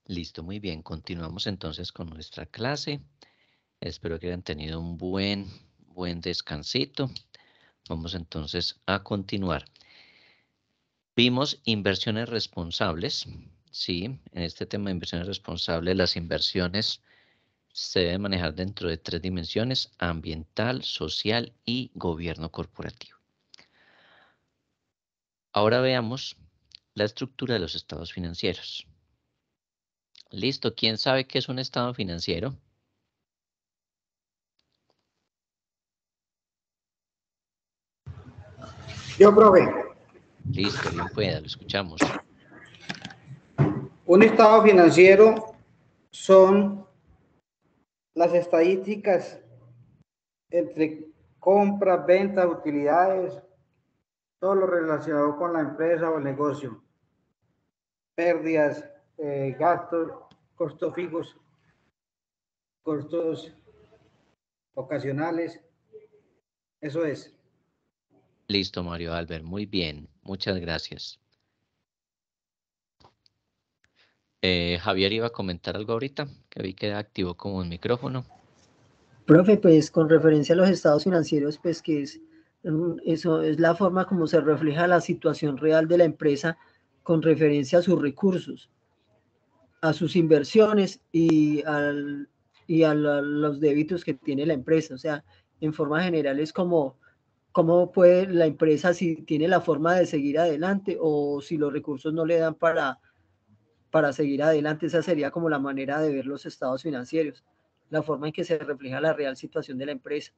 Listo, muy bien. Continuamos entonces con nuestra clase. Espero que hayan tenido un buen descansito. Vamos entonces a continuar. Vimos inversiones responsables. Sí, en este tema de inversiones responsables, las inversiones se deben manejar dentro de 3 dimensiones: ambiental, social y gobierno corporativo. Ahora veamos la estructura de los estados financieros. Listo, ¿quién sabe qué es un estado financiero? Yo probé. Listo, bien pueda, lo escuchamos. Un estado financiero son las estadísticas entre compras, ventas, utilidades, todo lo relacionado con la empresa o el negocio, pérdidas, gastos, costos fijos, costos ocasionales, eso es. Listo, Mario Albert, muy bien, muchas gracias. Javier iba a comentar algo ahorita, que vi que activó como un micrófono. Profe, pues con referencia a los estados financieros, pues que eso es la forma como se refleja la situación real de la empresa con referencia a sus recursos, a sus inversiones y a los débitos que tiene la empresa. O sea, en forma general es como cómo puede la empresa, si tiene la forma de seguir adelante o si los recursos no le dan para seguir adelante. Esa sería como la manera de ver los estados financieros, la forma en que se refleja la real situación de la empresa.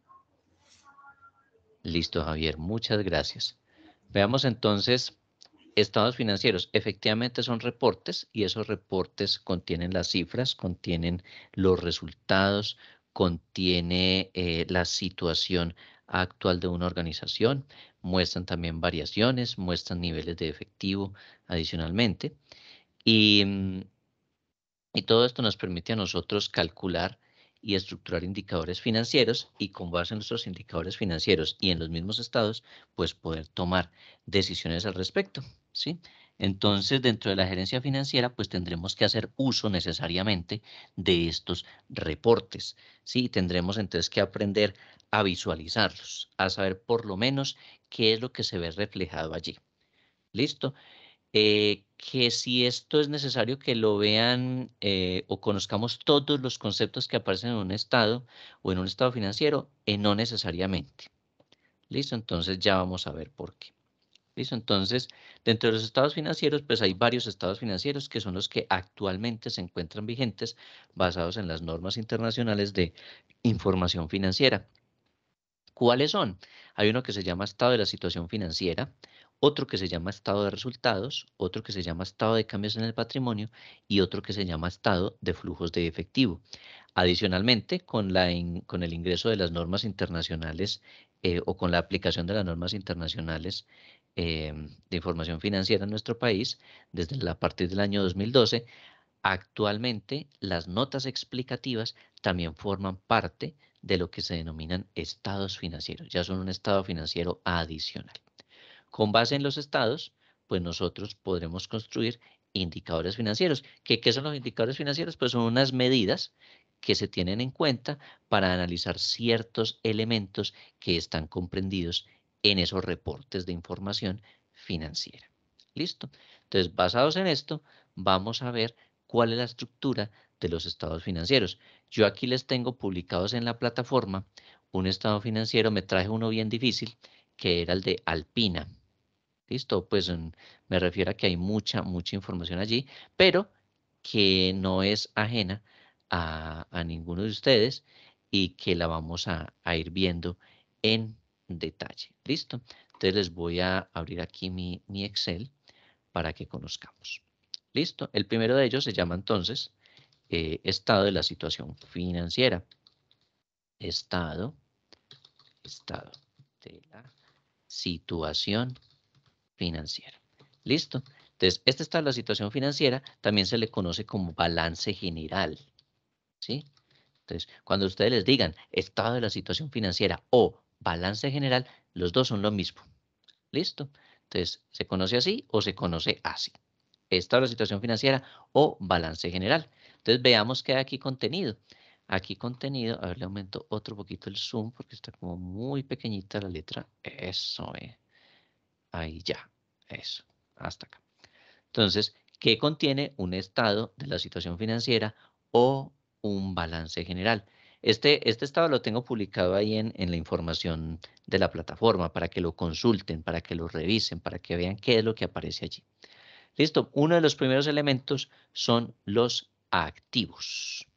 Listo, Javier, muchas gracias. Veamos entonces estados financieros. Efectivamente son reportes y esos reportes contienen las cifras, contienen los resultados, contiene la situación actual de una organización, muestran también variaciones, muestran niveles de efectivo adicionalmente. Y todo esto nos permite a nosotros calcular y estructurar indicadores financieros y con base en nuestros indicadores financieros y en los mismos estados, pues poder tomar decisiones al respecto, ¿sí? Entonces, dentro de la gerencia financiera, pues tendremos que hacer uso necesariamente de estos reportes, ¿sí? Tendremos entonces que aprender a visualizarlos, a saber por lo menos qué es lo que se ve reflejado allí. ¿Listo? Que si esto es necesario que lo vean o conozcamos todos los conceptos que aparecen en un estado o en un estado financiero, no necesariamente. ¿Listo? Entonces ya vamos a ver por qué. ¿Listo? Entonces, dentro de los estados financieros, pues hay varios estados financieros que son los que actualmente se encuentran vigentes basados en las normas internacionales de información financiera. ¿Cuáles son? Hay uno que se llama estado de la situación financiera, otro que se llama estado de resultados, otro que se llama estado de cambios en el patrimonio y otro que se llama estado de flujos de efectivo. Adicionalmente, con el ingreso de las normas internacionales o con la aplicación de las normas internacionales de información financiera en nuestro país, a partir del año 2012, actualmente, las notas explicativas también forman parte de lo que se denominan estados financieros. Ya son un estado financiero adicional. Con base en los estados, pues nosotros podremos construir indicadores financieros. ¿Qué son los indicadores financieros? Pues son unas medidas que se tienen en cuenta para analizar ciertos elementos que están comprendidos en esos reportes de información financiera. ¿Listo? Entonces, basados en esto, vamos a ver cuál es la estructura de los estados financieros. Yo aquí les tengo publicados en la plataforma un estado financiero, me traje uno bien difícil, que era el de Alpina. ¿Listo? Pues me refiero a que hay mucha información allí, pero que no es ajena a ninguno de ustedes y que la vamos a ir viendo en detalle. ¿Listo? Entonces les voy a abrir aquí mi Excel para que conozcamos. ¿Listo? El primero de ellos se llama entonces estado de la situación financiera. Estado de la situación financiera. ¿Listo? Entonces, este estado de la situación financiera también se le conoce como balance general. ¿Sí? Entonces, cuando ustedes les digan estado de la situación financiera o balance general, los dos son lo mismo. ¿Listo? Entonces, ¿se conoce así o se conoce así? estado de la situación financiera o balance general. Entonces veamos qué hay aquí contenido. Aquí contenido, a ver, le aumento otro poquito el zoom porque está como muy pequeñita la letra. Eso, ahí ya, eso, hasta acá. Entonces, ¿qué contiene un estado de la situación financiera o un balance general? Este estado lo tengo publicado ahí en la información de la plataforma para que lo consulten, para que lo revisen, para que vean qué es lo que aparece allí. Listo, uno de los primeros elementos son los activos.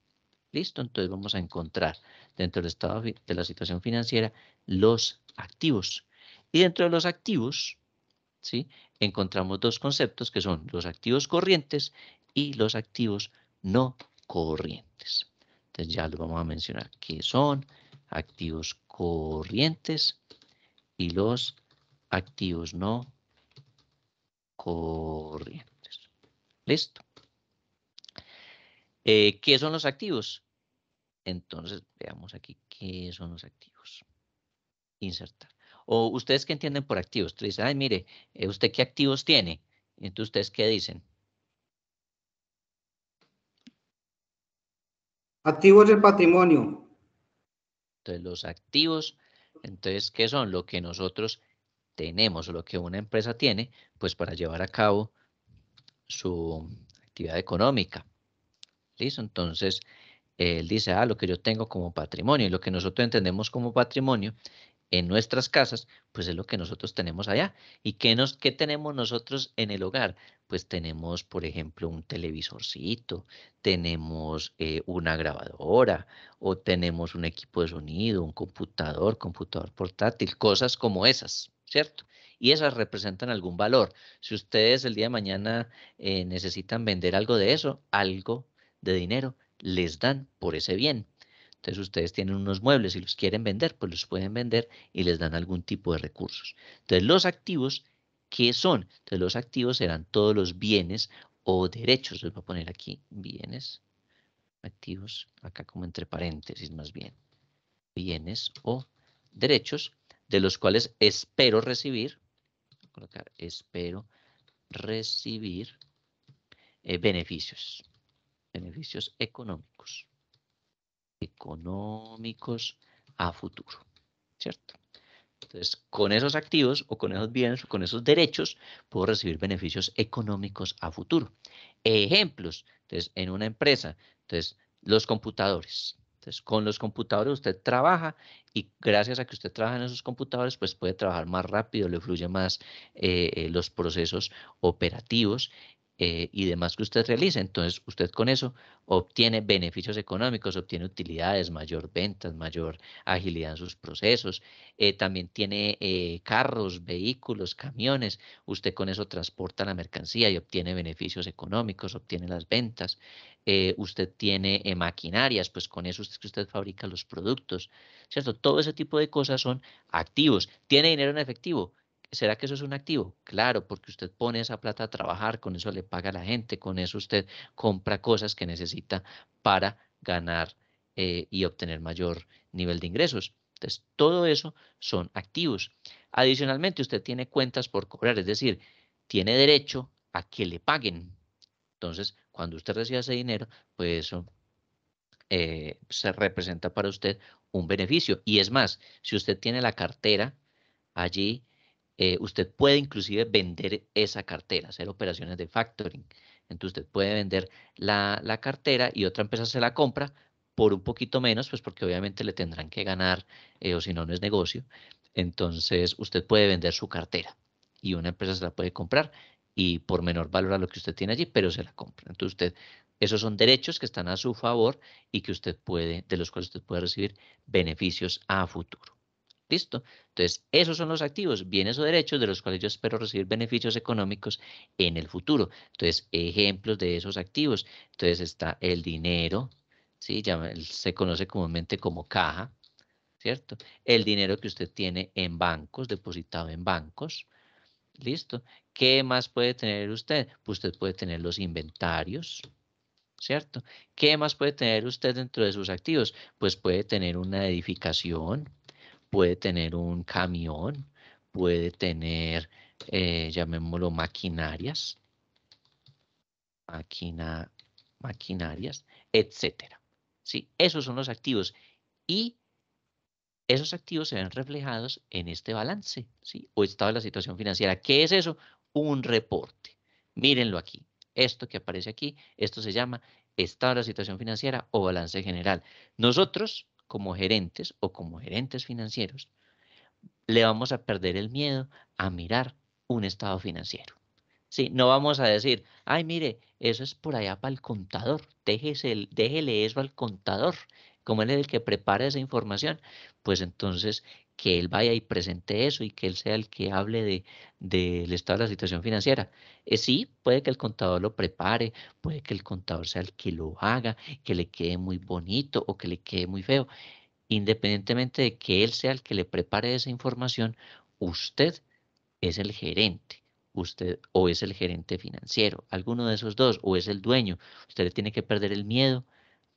Listo, entonces vamos a encontrar dentro del estado de la situación financiera los activos. Y dentro de los activos, ¿sí?, encontramos dos conceptos que son los activos corrientes y los activos no corrientes. Entonces ya los vamos a mencionar, que son activos corrientes y los activos no corrientes. ¿Listo? ¿Qué son los activos? Entonces, veamos aquí qué son los activos. Insertar. O ustedes qué entienden por activos. Ustedes dicen, ay, mire, ¿usted qué activos tiene? Entonces, ¿ustedes qué dicen? Activos del patrimonio. Entonces, los activos, entonces, ¿qué son? Lo que nosotros tenemos o lo que una empresa tiene, pues para llevar a cabo su actividad económica. ¿Listo? Entonces, él dice, lo que yo tengo como patrimonio y lo que nosotros entendemos como patrimonio en nuestras casas, pues es lo que nosotros tenemos allá. ¿Y qué tenemos nosotros en el hogar? Pues tenemos, por ejemplo, un televisorcito, tenemos una grabadora o tenemos un equipo de sonido, un computador portátil, cosas como esas, ¿cierto? Y esas representan algún valor. Si ustedes el día de mañana necesitan vender algo de eso, algo de dinero, les dan por ese bien. Entonces ustedes tienen unos muebles y los quieren vender, pues los pueden vender y les dan algún tipo de recursos. Entonces los activos, ¿qué son? Entonces los activos serán todos los bienes o derechos. Les voy a poner aquí bienes, activos, acá como entre paréntesis más bien. Bienes o derechos de los cuales espero recibir, voy a colocar espero recibir beneficios económicos a futuro, ¿cierto? Entonces, con esos activos o con esos bienes o con esos derechos, puedo recibir beneficios económicos a futuro. Ejemplos, entonces, en una empresa, entonces, los computadores. Entonces, con los computadores usted trabaja y gracias a que usted trabaja en esos computadores, pues puede trabajar más rápido, le fluye más los procesos operativos y demás que usted realice. Entonces, usted con eso obtiene beneficios económicos, obtiene utilidades, mayor ventas, mayor agilidad en sus procesos. También tiene carros, vehículos, camiones. Usted con eso transporta la mercancía y obtiene beneficios económicos, obtiene las ventas. Usted tiene maquinarias, pues con eso usted fabrica los productos, ¿cierto? Todo ese tipo de cosas son activos. ¿Tiene dinero en efectivo? ¿Será que eso es un activo? Claro, porque usted pone esa plata a trabajar, con eso le paga a la gente, con eso usted compra cosas que necesita para ganar y obtener mayor nivel de ingresos. Entonces, todo eso son activos. Adicionalmente, usted tiene cuentas por cobrar, es decir, tiene derecho a que le paguen. Entonces, cuando usted reciba ese dinero, pues eso se representa para usted un beneficio. Y es más, si usted tiene la cartera allí, usted puede inclusive vender esa cartera, hacer operaciones de factoring. Entonces usted puede vender la cartera y otra empresa se la compra por un poquito menos, pues porque obviamente le tendrán que ganar o si no, no es negocio. Entonces usted puede vender su cartera y una empresa se la puede comprar y por menor valor a lo que usted tiene allí, pero se la compra. Entonces usted, esos son derechos que están a su favor y que usted puede, de los cuales usted puede recibir beneficios a futuro. ¿Listo? Entonces, esos son los activos, bienes o derechos de los cuales yo espero recibir beneficios económicos en el futuro. Entonces, ejemplos de esos activos. Entonces, está el dinero, ¿sí? Se conoce comúnmente como caja, ¿cierto? El dinero que usted tiene en bancos, depositado en bancos. ¿Listo? ¿Qué más puede tener usted? Pues usted puede tener los inventarios, ¿cierto? ¿Qué más puede tener usted dentro de sus activos? Pues puede tener una edificación, puede tener un camión, puede tener, llamémoslo, maquinarias, maquinarias, etcétera. ¿Sí? Esos son los activos y esos activos se ven reflejados en este balance, ¿sí? O estado de la situación financiera. ¿Qué es eso? Un reporte. Mírenlo aquí. Esto que aparece aquí, esto se llama estado de la situación financiera o balance general. Nosotros, como gerentes o como gerentes financieros, le vamos a perder el miedo a mirar un estado financiero. Sí, no vamos a decir, ay, mire, eso es por allá para el contador, déjele eso al contador, como él es el que prepara esa información, pues entonces que él vaya y presente eso y que él sea el que hable del estado de la situación financiera. Sí, puede que el contador lo prepare, puede que el contador sea el que lo haga, que le quede muy bonito o que le quede muy feo. Independientemente de que él sea el que le prepare esa información, usted es el gerente, usted o es el gerente financiero, alguno de esos dos, o es el dueño. Usted le tiene que perder el miedo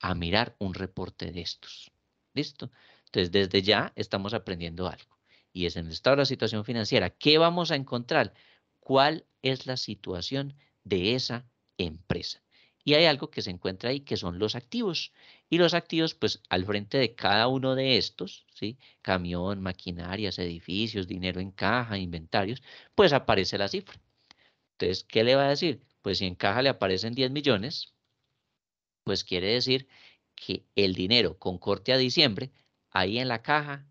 a mirar un reporte de estos. ¿Listo? Entonces, desde ya estamos aprendiendo algo. Y es en el estado de la situación financiera. ¿Qué vamos a encontrar? ¿Cuál es la situación de esa empresa? Y hay algo que se encuentra ahí que son los activos. Y los activos, pues al frente de cada uno de estos, ¿sí? Camión, maquinarias, edificios, dinero en caja, inventarios, pues aparece la cifra. Entonces, ¿qué le va a decir? Pues si en caja le aparecen 10 millones, pues quiere decir que el dinero con corte a diciembre, ahí en la caja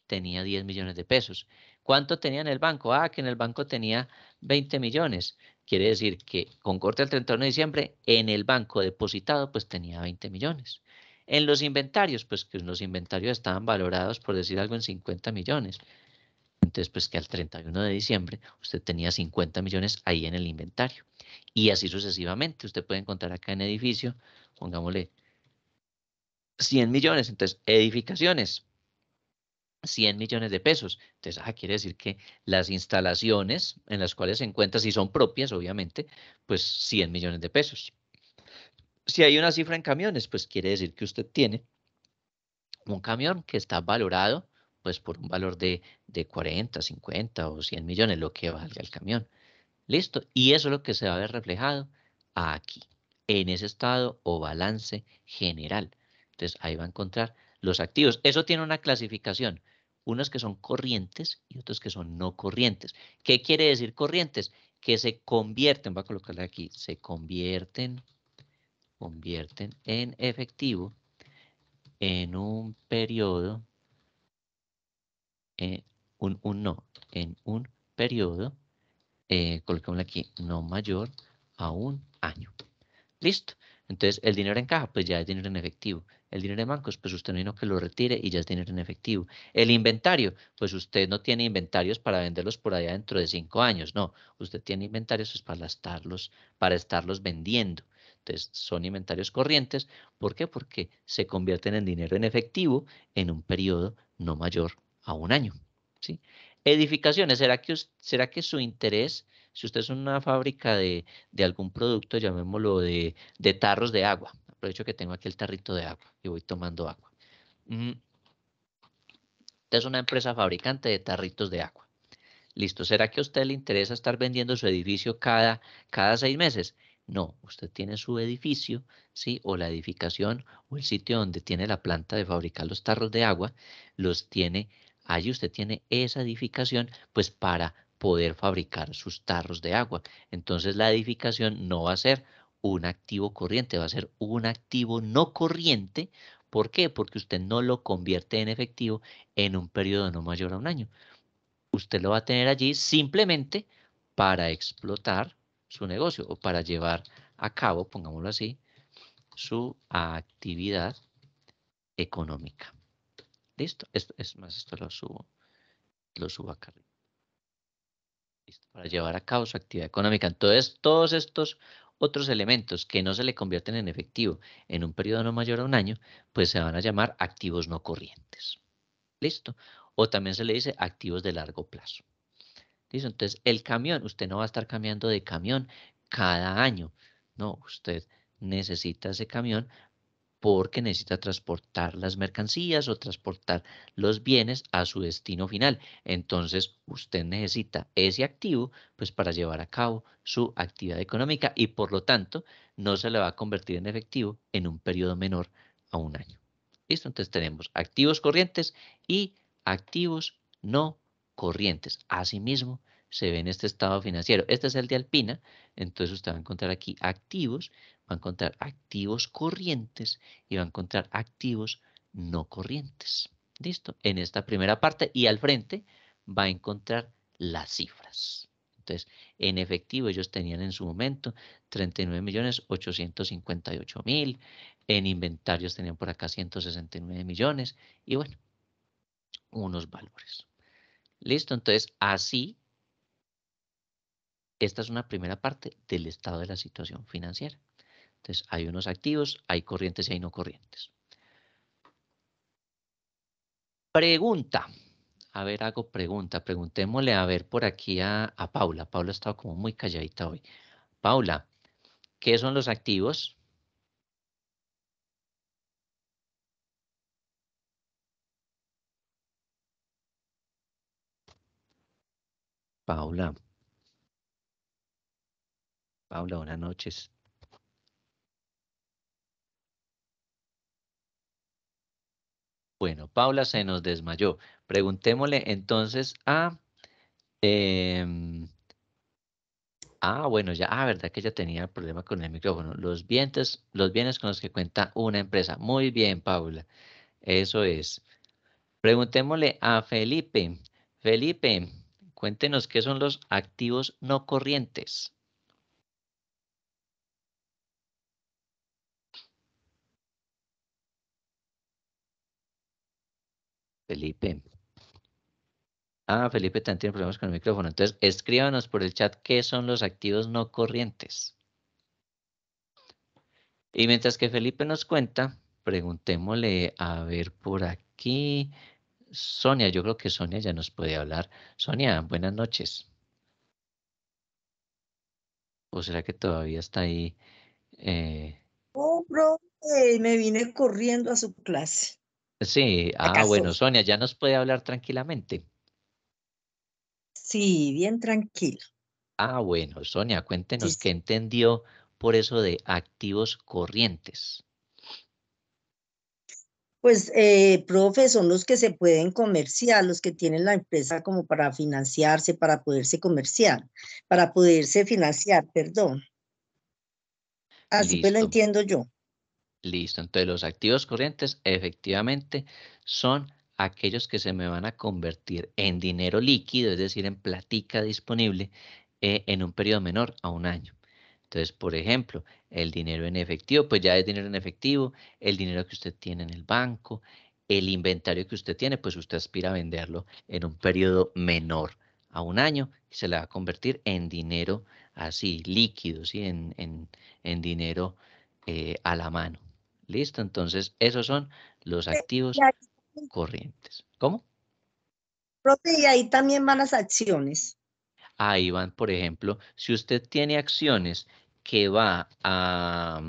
tenía 10 millones de pesos. ¿Cuánto tenía en el banco? Ah, que en el banco tenía 20 millones. Quiere decir que con corte al 31 de diciembre, en el banco depositado, pues tenía 20 millones. En los inventarios, pues que los inventarios estaban valorados, por decir algo, en 50 millones. Entonces, pues que al 31 de diciembre usted tenía 50 millones ahí en el inventario. Y así sucesivamente. Usted puede encontrar acá en edificio, pongámosle 100 millones. Entonces, edificaciones, 100 millones de pesos. Entonces, quiere decir que las instalaciones en las cuales se encuentra, si son propias, obviamente, pues 100 millones de pesos. Si hay una cifra en camiones, pues quiere decir que usted tiene un camión que está valorado pues por un valor de 40, 50 o 100 millones, lo que valga el camión. Listo. Y eso es lo que se va a ver reflejado aquí, en ese estado o balance general. Entonces ahí va a encontrar los activos. Eso tiene una clasificación. Unos que son corrientes y otros que son no corrientes. ¿Qué quiere decir corrientes? Que se convierten, voy a colocarle aquí, se convierten en efectivo en un periodo, eh, no, en un periodo, colocémosle aquí, no mayor a un año. Listo. Entonces, el dinero en caja, pues ya es dinero en efectivo. El dinero en bancos, pues usted no vino que lo retire y ya es dinero en efectivo. El inventario, pues usted no tiene inventarios para venderlos por allá dentro de 5 años, no. Usted tiene inventarios pues, para estarlos vendiendo. Entonces, son inventarios corrientes. ¿Por qué? Porque se convierten en dinero en efectivo en un periodo no mayor a un año. ¿Sí? Edificaciones, ¿será que su interés, si usted es una fábrica de algún producto, llamémoslo de tarros de agua? Aprovecho que tengo aquí el tarrito de agua y voy tomando agua. Usted es una empresa fabricante de tarritos de agua. Listo, ¿será que a usted le interesa estar vendiendo su edificio cada 6 meses? No, usted tiene su edificio, ¿sí? O la edificación o el sitio donde tiene la planta de fabricar los tarros de agua, los tiene, allí usted tiene esa edificación, pues para poder fabricar sus tarros de agua. Entonces la edificación no va a ser un activo corriente, va a ser un activo no corriente. ¿Por qué? Porque usted no lo convierte en efectivo en un periodo no mayor a un año. Usted lo va a tener allí simplemente para explotar su negocio o para llevar a cabo, pongámoslo así, su actividad económica. ¿Listo? Esto, es más, esto lo subo acá arriba. ¿Listo? Para llevar a cabo su actividad económica. Entonces, todos estos otros elementos que no se le convierten en efectivo en un periodo no mayor a un año, pues se van a llamar activos no corrientes. ¿Listo? O también se le dice activos de largo plazo. ¿Listo? Entonces, el camión, usted no va a estar cambiando de camión cada año. No, usted necesita ese camión porque necesita transportar las mercancías o transportar los bienes a su destino final. Entonces, usted necesita ese activo pues para llevar a cabo su actividad económica y por lo tanto no se le va a convertir en efectivo en un periodo menor a un año. ¿Listo? Entonces tenemos activos corrientes y activos no corrientes. Asimismo, se ve en este estado financiero. Este es el de Alpina, entonces usted va a encontrar aquí activos, va a encontrar activos corrientes y va a encontrar activos no corrientes. ¿Listo? En esta primera parte y al frente va a encontrar las cifras. Entonces, en efectivo ellos tenían en su momento 39.858.000. En inventarios tenían por acá 169 millones. Y bueno, unos valores. ¿Listo? Entonces, así, esta es una primera parte del estado de la situación financiera. Entonces, hay unos activos, hay corrientes y hay no corrientes. Pregunta. A ver, hago pregunta. Preguntémosle a ver por aquí a Paula. Paula ha estado como muy calladita hoy. Paula, ¿qué son los activos? Paula. Paula, buenas noches. Bueno, Paula se nos desmayó. Preguntémosle entonces a... bueno, ya, verdad que ya tenía problema con el micrófono. Los bienes con los que cuenta una empresa. Muy bien, Paula. Eso es. Preguntémosle a Felipe. Felipe, cuéntenos qué son los activos no corrientes. Felipe. Felipe también tiene problemas con el micrófono. Entonces, escríbanos por el chat qué son los activos no corrientes. Y mientras que Felipe nos cuenta, preguntémosle a ver por aquí. Sonia, yo creo que Sonia ya nos puede hablar. Sonia, buenas noches. ¿O será que todavía está ahí? Oh, profe, me vine corriendo a su clase. Sí, Acá bueno, estoy. Sonia, ya nos puede hablar tranquilamente. Sí, bien tranquilo. Bueno, Sonia, Sí, cuéntenos qué sí. entendió por eso de activos corrientes. Pues, profe, son los que se pueden comerciar, los que tienen la empresa como para financiarse, para poderse comerciar, para poderse financiar, perdón. Así pues lo Listo, entiendo yo. listo. Entonces, los activos corrientes efectivamente son aquellos que se me van a convertir en dinero líquido, es decir, en platica disponible, en un periodo menor a un año. Entonces, por ejemplo, el dinero en efectivo, pues ya es dinero en efectivo, el dinero que usted tiene en el banco, el inventario que usted tiene, pues usted aspira a venderlo en un periodo menor a un año y se le va a convertir en dinero así, líquido, ¿sí? En dinero a la mano. ¿Listo? Entonces, esos son los Y activos ahí, corrientes. ¿Cómo? profe, y ahí también van las acciones. Ahí van, por ejemplo, si usted tiene acciones que va a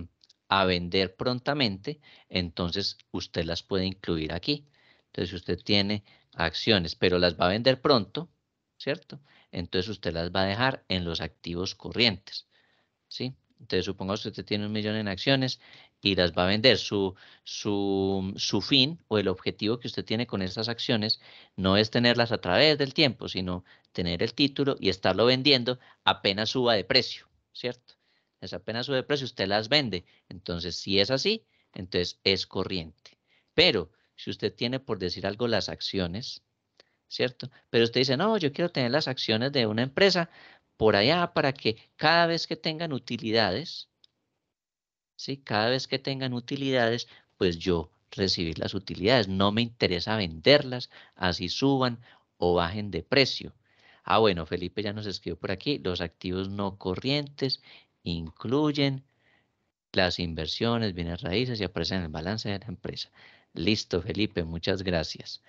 vender prontamente, entonces usted las puede incluir aquí. Entonces, si usted tiene acciones, pero las va a vender pronto, ¿cierto? Entonces usted las va a dejar en los activos corrientes, ¿sí? Entonces, supongamos que usted tiene 1.000.000 en acciones y las va a vender. Su fin o el objetivo que usted tiene con estas acciones no es tenerlas a través del tiempo, sino tener el título y estarlo vendiendo apenas suba de precio, ¿cierto? Es apenas sube de precio, usted las vende. Entonces, si es así, entonces es corriente. Pero si usted tiene, por decir algo, las acciones, ¿cierto? Pero usted dice, no, yo quiero tener las acciones de una empresa por allá para que cada vez que tengan utilidades, ¿sí? Cada vez que tengan utilidades, pues yo recibir las utilidades. No me interesa venderlas, así suban o bajen de precio. Bueno, Felipe ya nos escribió por aquí, los activos no corrientes incluyen las inversiones, bienes raíces y aparecen en el balance de la empresa. Listo, Felipe, muchas gracias.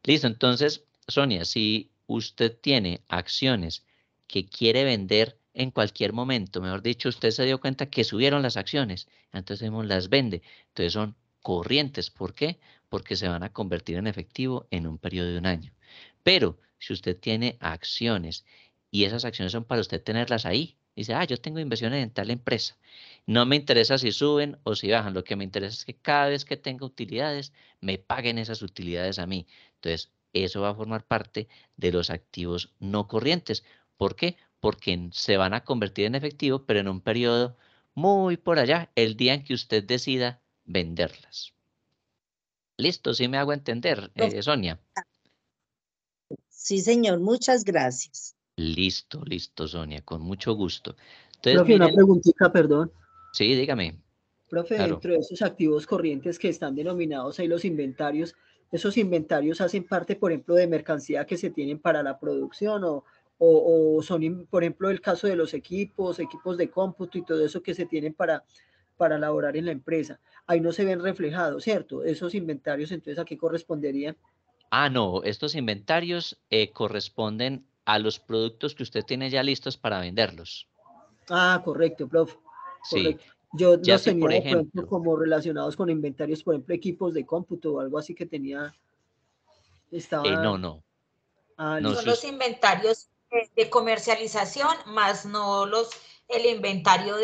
Listo, entonces, Sonia, si usted tiene acciones que quiere vender en cualquier momento, mejor dicho, usted se dio cuenta que subieron las acciones, entonces las vende, entonces son corrientes. ¿Por qué? Porque se van a convertir en efectivo en un periodo de un año. Pero si usted tiene acciones y esas acciones son para usted tenerlas ahí, dice, yo tengo inversiones en tal empresa. No me interesa si suben o si bajan. Lo que me interesa es que cada vez que tenga utilidades, me paguen esas utilidades a mí. Entonces, eso va a formar parte de los activos no corrientes. ¿Por qué? Porque se van a convertir en efectivo, pero en un periodo muy por allá, el día en que usted decida venderlas. Listo, ¿sí me hago entender, Sonia? Sí, señor, muchas gracias. Listo, listo, Sonia, con mucho gusto. Entonces, Profe, una miren, preguntita, perdón. sí, dígame. Profe, Claro. dentro de esos activos corrientes que están denominados ahí los inventarios, ¿esos inventarios hacen parte, por ejemplo, de mercancía que se tienen para la producción o son, por ejemplo, el caso de los equipos de cómputo y todo eso que se tienen para elaborar en la empresa? Ahí no se ven reflejados, ¿cierto? Esos inventarios, entonces, ¿a qué corresponderían? No, estos inventarios corresponden a los productos que usted tiene ya listos para venderlos. Ah, correcto, profe, Sí, correcto. Yo ya los si tenía, por por ejemplo, ejemplo, como relacionados con inventarios, por ejemplo, equipos de cómputo o algo así que tenía, no, estaba... no, Ah, no, Son listo. los inventarios de comercialización, más no el inventario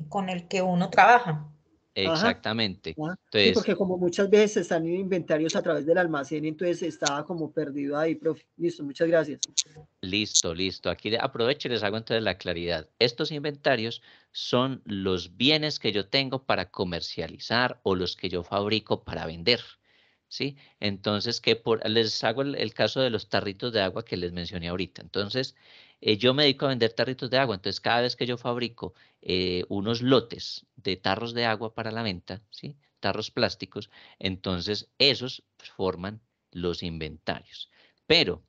con el que uno trabaja. Ajá. exactamente. Sí, Entonces, porque como muchas veces están en inventarios a través del almacén, entonces estaba como perdido ahí, profe. Listo, muchas gracias. listo, listo. Aquí aprovecho y les hago entonces la claridad. Estos inventarios son los bienes que yo tengo para comercializar o los que yo fabrico para vender. ¿Sí? Entonces, les hago el caso de los tarritos de agua que les mencioné ahorita. Entonces, yo me dedico a vender tarritos de agua. Entonces, cada vez que yo fabrico unos lotes de tarros de agua para la venta, ¿sí? Tarros plásticos, entonces esos forman los inventarios. Pero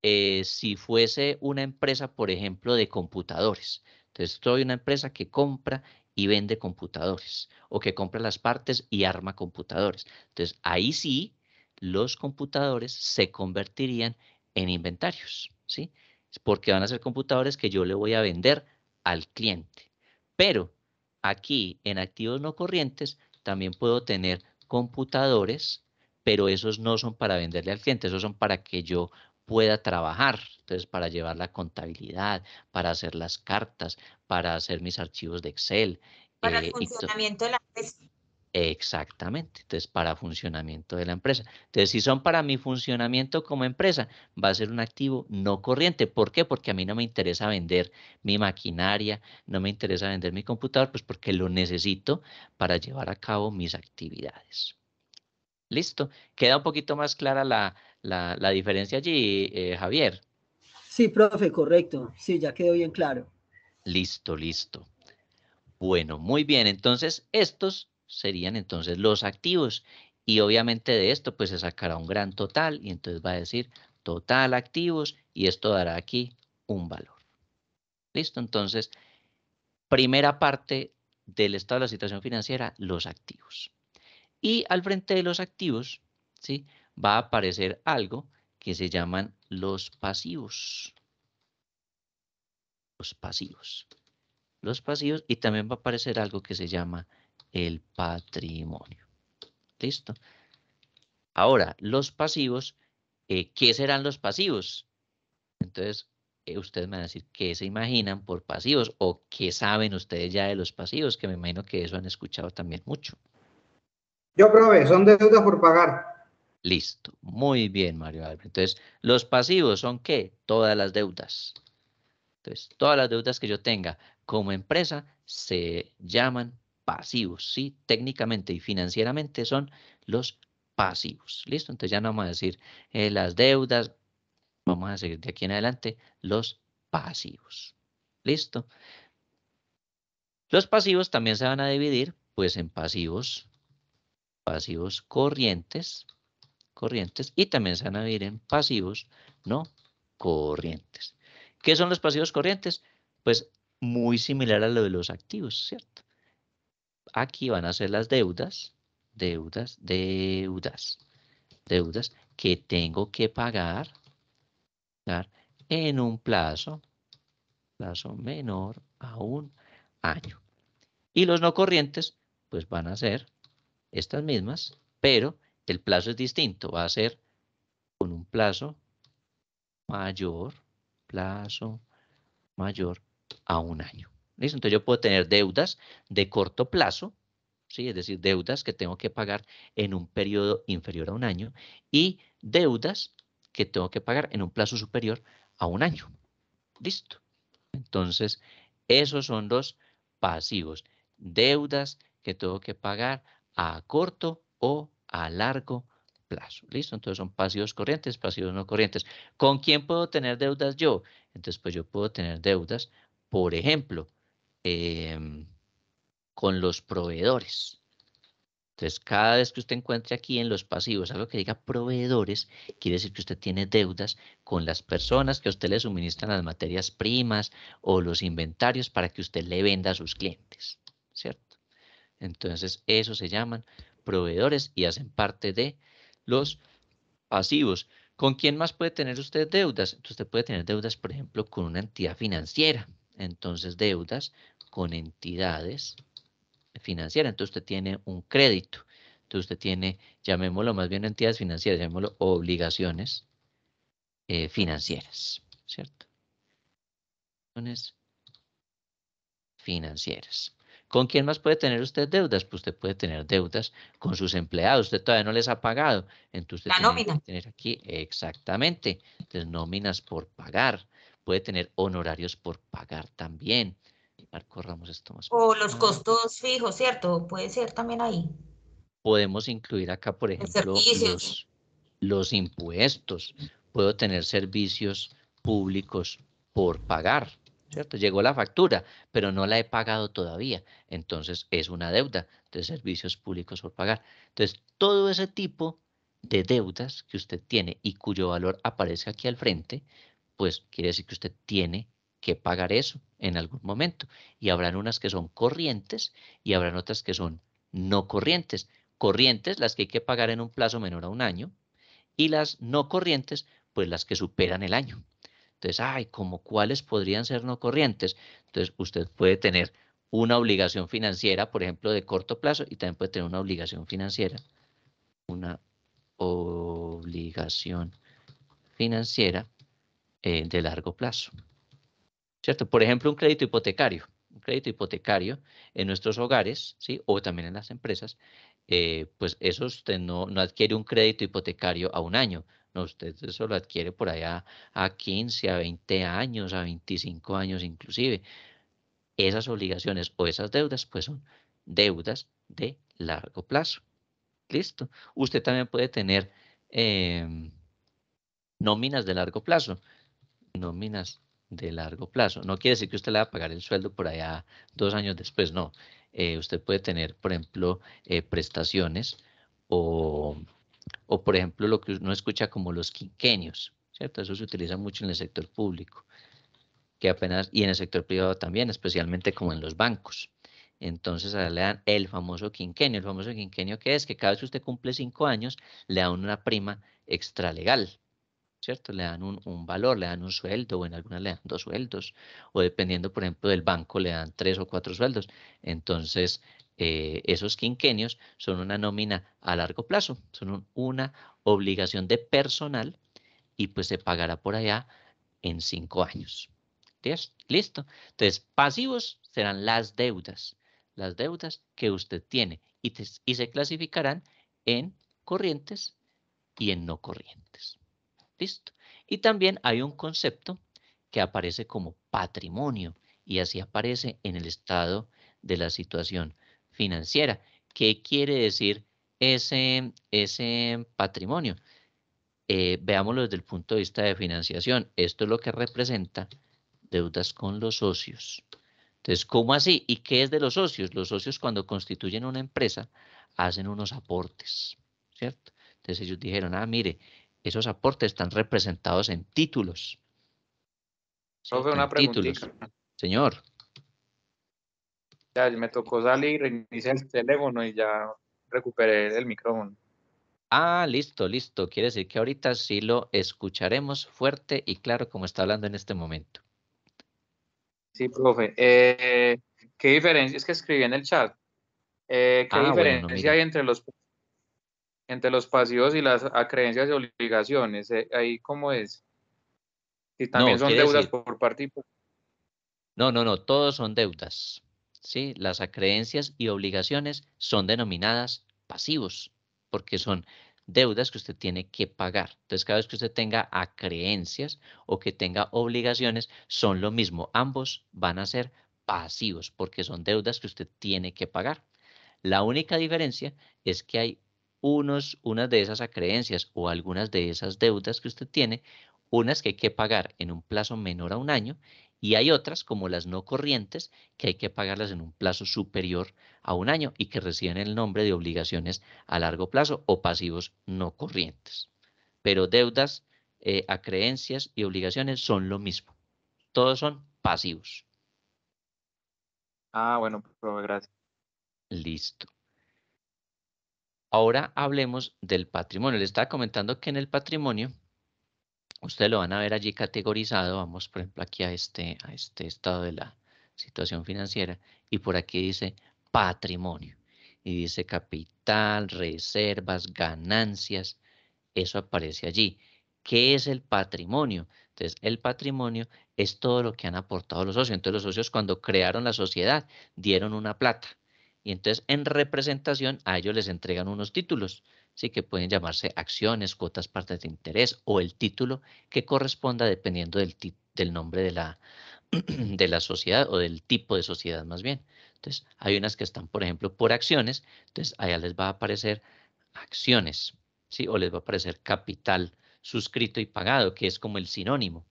si fuese una empresa, por ejemplo, de computadores. Entonces, soy una empresa que compra y vende computadores o que compra las partes y arma computadores. Entonces, ahí sí, los computadores se convertirían en inventarios, ¿sí? Porque van a ser computadores que yo le voy a vender al cliente. Pero aquí, en activos no corrientes, también puedo tener computadores, pero esos no son para venderle al cliente, esos son para que yo pueda trabajar. Entonces, para llevar la contabilidad, para hacer las cartas, para hacer mis archivos de Excel. Para el funcionamiento de la empresa. Exactamente. Entonces, para funcionamiento de la empresa. Entonces, si son para mi funcionamiento como empresa, va a ser un activo no corriente. ¿Por qué? Porque a mí no me interesa vender mi maquinaria, no me interesa vender mi computador, pues porque lo necesito para llevar a cabo mis actividades. Listo. Queda un poquito más clara la diferencia allí, Javier. Sí, profe, correcto. Sí, ya quedó bien claro. Listo, listo. Bueno, muy bien. Entonces, estos serían entonces los activos. Y obviamente de esto, pues se sacará un gran total. Y entonces va a decir total activos. Y esto dará aquí un valor. Listo. Entonces, primera parte del estado de la situación financiera, los activos. Y al frente de los activos, ¿sí? Va a aparecer algo que se llaman los pasivos. Los pasivos. Los pasivos y también va a aparecer algo que se llama el patrimonio. ¿Listo? Ahora, los pasivos, ¿qué serán los pasivos? Entonces, ustedes me van a decir qué se imaginan por pasivos o qué saben ustedes ya de los pasivos, que me imagino que eso han escuchado también mucho. Yo, profe, son deudas por pagar. Listo, muy bien, Mario Albert. Entonces, los pasivos son ¿qué? Todas las deudas. Entonces, todas las deudas que yo tenga como empresa se llaman pasivos, ¿sí? Técnicamente y financieramente son los pasivos. ¿Listo? Entonces ya no vamos a decir las deudas, vamos a seguir de aquí en adelante los pasivos. ¿Listo? Los pasivos también se van a dividir pues en pasivos corrientes, y también se van a dividir en pasivos no corrientes. ¿Qué son los pasivos corrientes? Pues muy similar a lo de los activos, ¿cierto? Aquí van a ser las deudas, deudas que tengo que pagar en un plazo menor a un año. Y los no corrientes, pues van a ser estas mismas, pero el plazo es distinto, va a ser con un plazo mayor a un año. ¿Listo? Entonces yo puedo tener deudas de corto plazo, ¿sí? Es decir, deudas que tengo que pagar en un periodo inferior a un año y deudas que tengo que pagar en un plazo superior a un año. Listo. Entonces, esos son los pasivos. Deudas que tengo que pagar a corto o a largo plazo. ¿Listo? Entonces son pasivos corrientes, pasivos no corrientes. ¿Con quién puedo tener deudas yo? Entonces, pues yo puedo tener deudas, por ejemplo, con los proveedores. Entonces, cada vez que usted encuentre aquí en los pasivos algo que diga proveedores, quiere decir que usted tiene deudas con las personas que a usted le suministran las materias primas o los inventarios para que usted le venda a sus clientes, ¿cierto? Entonces, eso se llaman proveedores y hacen parte de los pasivos. ¿Con quién más puede tener usted deudas? Entonces, usted puede tener deudas, por ejemplo, con una entidad financiera. Entonces, deudas con entidades financieras. Entonces, usted tiene un crédito. Entonces, usted tiene, llamémoslo más bien entidades financieras, llamémoslo obligaciones financieras, ¿cierto? Obligaciones financieras. ¿Con quién más puede tener usted deudas? Pues usted puede tener deudas con sus empleados. Usted todavía no les ha pagado. Entonces usted La tiene que nómina. tener aquí exactamente. Entonces nóminas por pagar. Puede tener honorarios por pagar también. A ver, corramos esto más para O los acá. costos fijos, ¿cierto? Puede ser también ahí. Podemos incluir acá, por Los ejemplo, servicios. los impuestos. Puedo tener servicios públicos por pagar, ¿cierto? Llegó la factura, pero no la he pagado todavía. Entonces es una deuda de servicios públicos por pagar. Entonces, todo ese tipo de deudas que usted tiene y cuyo valor aparece aquí al frente, pues quiere decir que usted tiene que pagar eso en algún momento. Y habrán unas que son corrientes y habrán otras que son no corrientes. Corrientes, las que hay que pagar en un plazo menor a un año, y las no corrientes, pues las que superan el año. Entonces, ay, ¿como cuáles podrían ser no corrientes? Entonces, usted puede tener una obligación financiera, por ejemplo, de corto plazo, y también puede tener una obligación financiera, una obligación financiera de largo plazo, ¿cierto? Por ejemplo, un crédito hipotecario. Un crédito hipotecario en nuestros hogares, ¿sí? O también en las empresas, pues eso usted no adquiere un crédito hipotecario a un año, no, usted eso lo adquiere por allá a 15, a 20 años, a 25 años inclusive. Esas obligaciones o esas deudas, pues son deudas de largo plazo. ¿Listo? Usted también puede tener nóminas de largo plazo. Nóminas de largo plazo. No quiere decir que usted le va a pagar el sueldo por allá 2 años después, no. Usted puede tener, por ejemplo, prestaciones o, por ejemplo, lo que uno escucha como los quinquenios, ¿cierto? Eso se utiliza mucho en el sector público, que apenas, y en el sector privado también, especialmente como en los bancos. Entonces, ahora le dan el famoso quinquenio. El famoso quinquenio, ¿qué es? Que cada vez que usted cumple 5 años, le dan una prima extralegal, ¿cierto? Le dan un valor, le dan un sueldo, o en algunas le dan 2 sueldos, o dependiendo, por ejemplo, del banco, le dan 3 o 4 sueldos. Entonces, esos quinquenios son una nómina a largo plazo, son una obligación de personal y pues se pagará por allá en 5 años. ¿Listo? Entonces, pasivos serán las deudas que usted tiene y se clasificarán en corrientes y en no corrientes. ¿Listo? Y también hay un concepto que aparece como patrimonio y así aparece en el estado de la situación financiera. ¿Qué quiere decir ese patrimonio? Veámoslo desde el punto de vista de financiación. Esto es lo que representa deudas con los socios. Entonces, ¿cómo así? ¿Y qué es de los socios? Los socios cuando constituyen una empresa hacen unos aportes, ¿cierto? Entonces ellos dijeron, mire, esos aportes están representados en títulos, Profe, ¿cierto? En una títulos. preguntita. Señor, Ya me tocó salir, reiniciar el teléfono y ya recuperé el micrófono. listo, listo. Quiere decir que ahorita sí lo escucharemos fuerte y claro como está hablando en este momento. Sí, profe. ¿Qué diferencia? Es que escribí en el chat. ¿Qué Ah, bueno, no, diferencia mire. hay entre los pasivos y las acreencias y obligaciones? Ahí cómo es. Si también No, son quiere deudas decir, por parte y por... no, todos son deudas. ¿Sí? Las acreencias y obligaciones son denominadas pasivos, porque son deudas que usted tiene que pagar. Entonces, cada vez que usted tenga acreencias o que tenga obligaciones, son lo mismo. Ambos van a ser pasivos, porque son deudas que usted tiene que pagar. La única diferencia es que hay unas de esas acreencias o algunas de esas deudas que usted tiene, unas que hay que pagar en un plazo menor a un año y hay otras, como las no corrientes, que hay que pagarlas en un plazo superior a un año y que reciben el nombre de obligaciones a largo plazo o pasivos no corrientes. Pero deudas, acreencias y obligaciones son lo mismo. Todos son pasivos. Ah, bueno, profe, gracias. Listo. Ahora hablemos del patrimonio. Le estaba comentando que en el patrimonio, ustedes lo van a ver allí categorizado. Vamos, por ejemplo, aquí a este estado de la situación financiera. Y por aquí dice patrimonio. Y dice capital, reservas, ganancias. Eso aparece allí. ¿Qué es el patrimonio? Entonces, el patrimonio es todo lo que han aportado los socios. Entonces, los socios cuando crearon la sociedad dieron una plata. Y entonces, en representación, a ellos les entregan unos títulos, sí, que pueden llamarse acciones, cuotas, partes de interés o el título que corresponda dependiendo del nombre de la sociedad o del tipo de sociedad más bien. Entonces, hay unas que están, por ejemplo, por acciones. Entonces, allá les va a aparecer acciones, ¿sí? O les va a aparecer capital suscrito y pagado, que es como el sinónimo,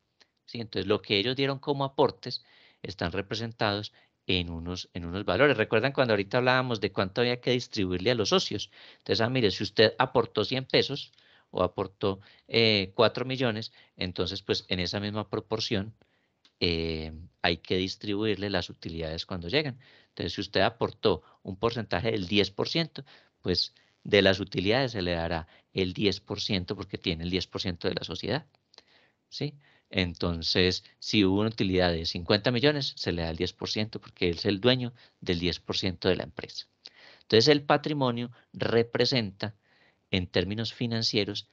¿sí? Entonces, lo que ellos dieron como aportes están representados en unos valores. ¿Recuerdan cuando ahorita hablábamos de cuánto había que distribuirle a los socios? Entonces, mire, si usted aportó 100 pesos o aportó 4 millones, entonces, pues en esa misma proporción hay que distribuirle las utilidades cuando llegan. Entonces, si usted aportó un porcentaje del 10%, pues de las utilidades se le dará el 10% porque tiene el 10% de la sociedad, ¿sí? Entonces, si hubo una utilidad de 50 millones, se le da el 10% porque él es el dueño del 10% de la empresa. Entonces, el patrimonio representa, en términos financieros,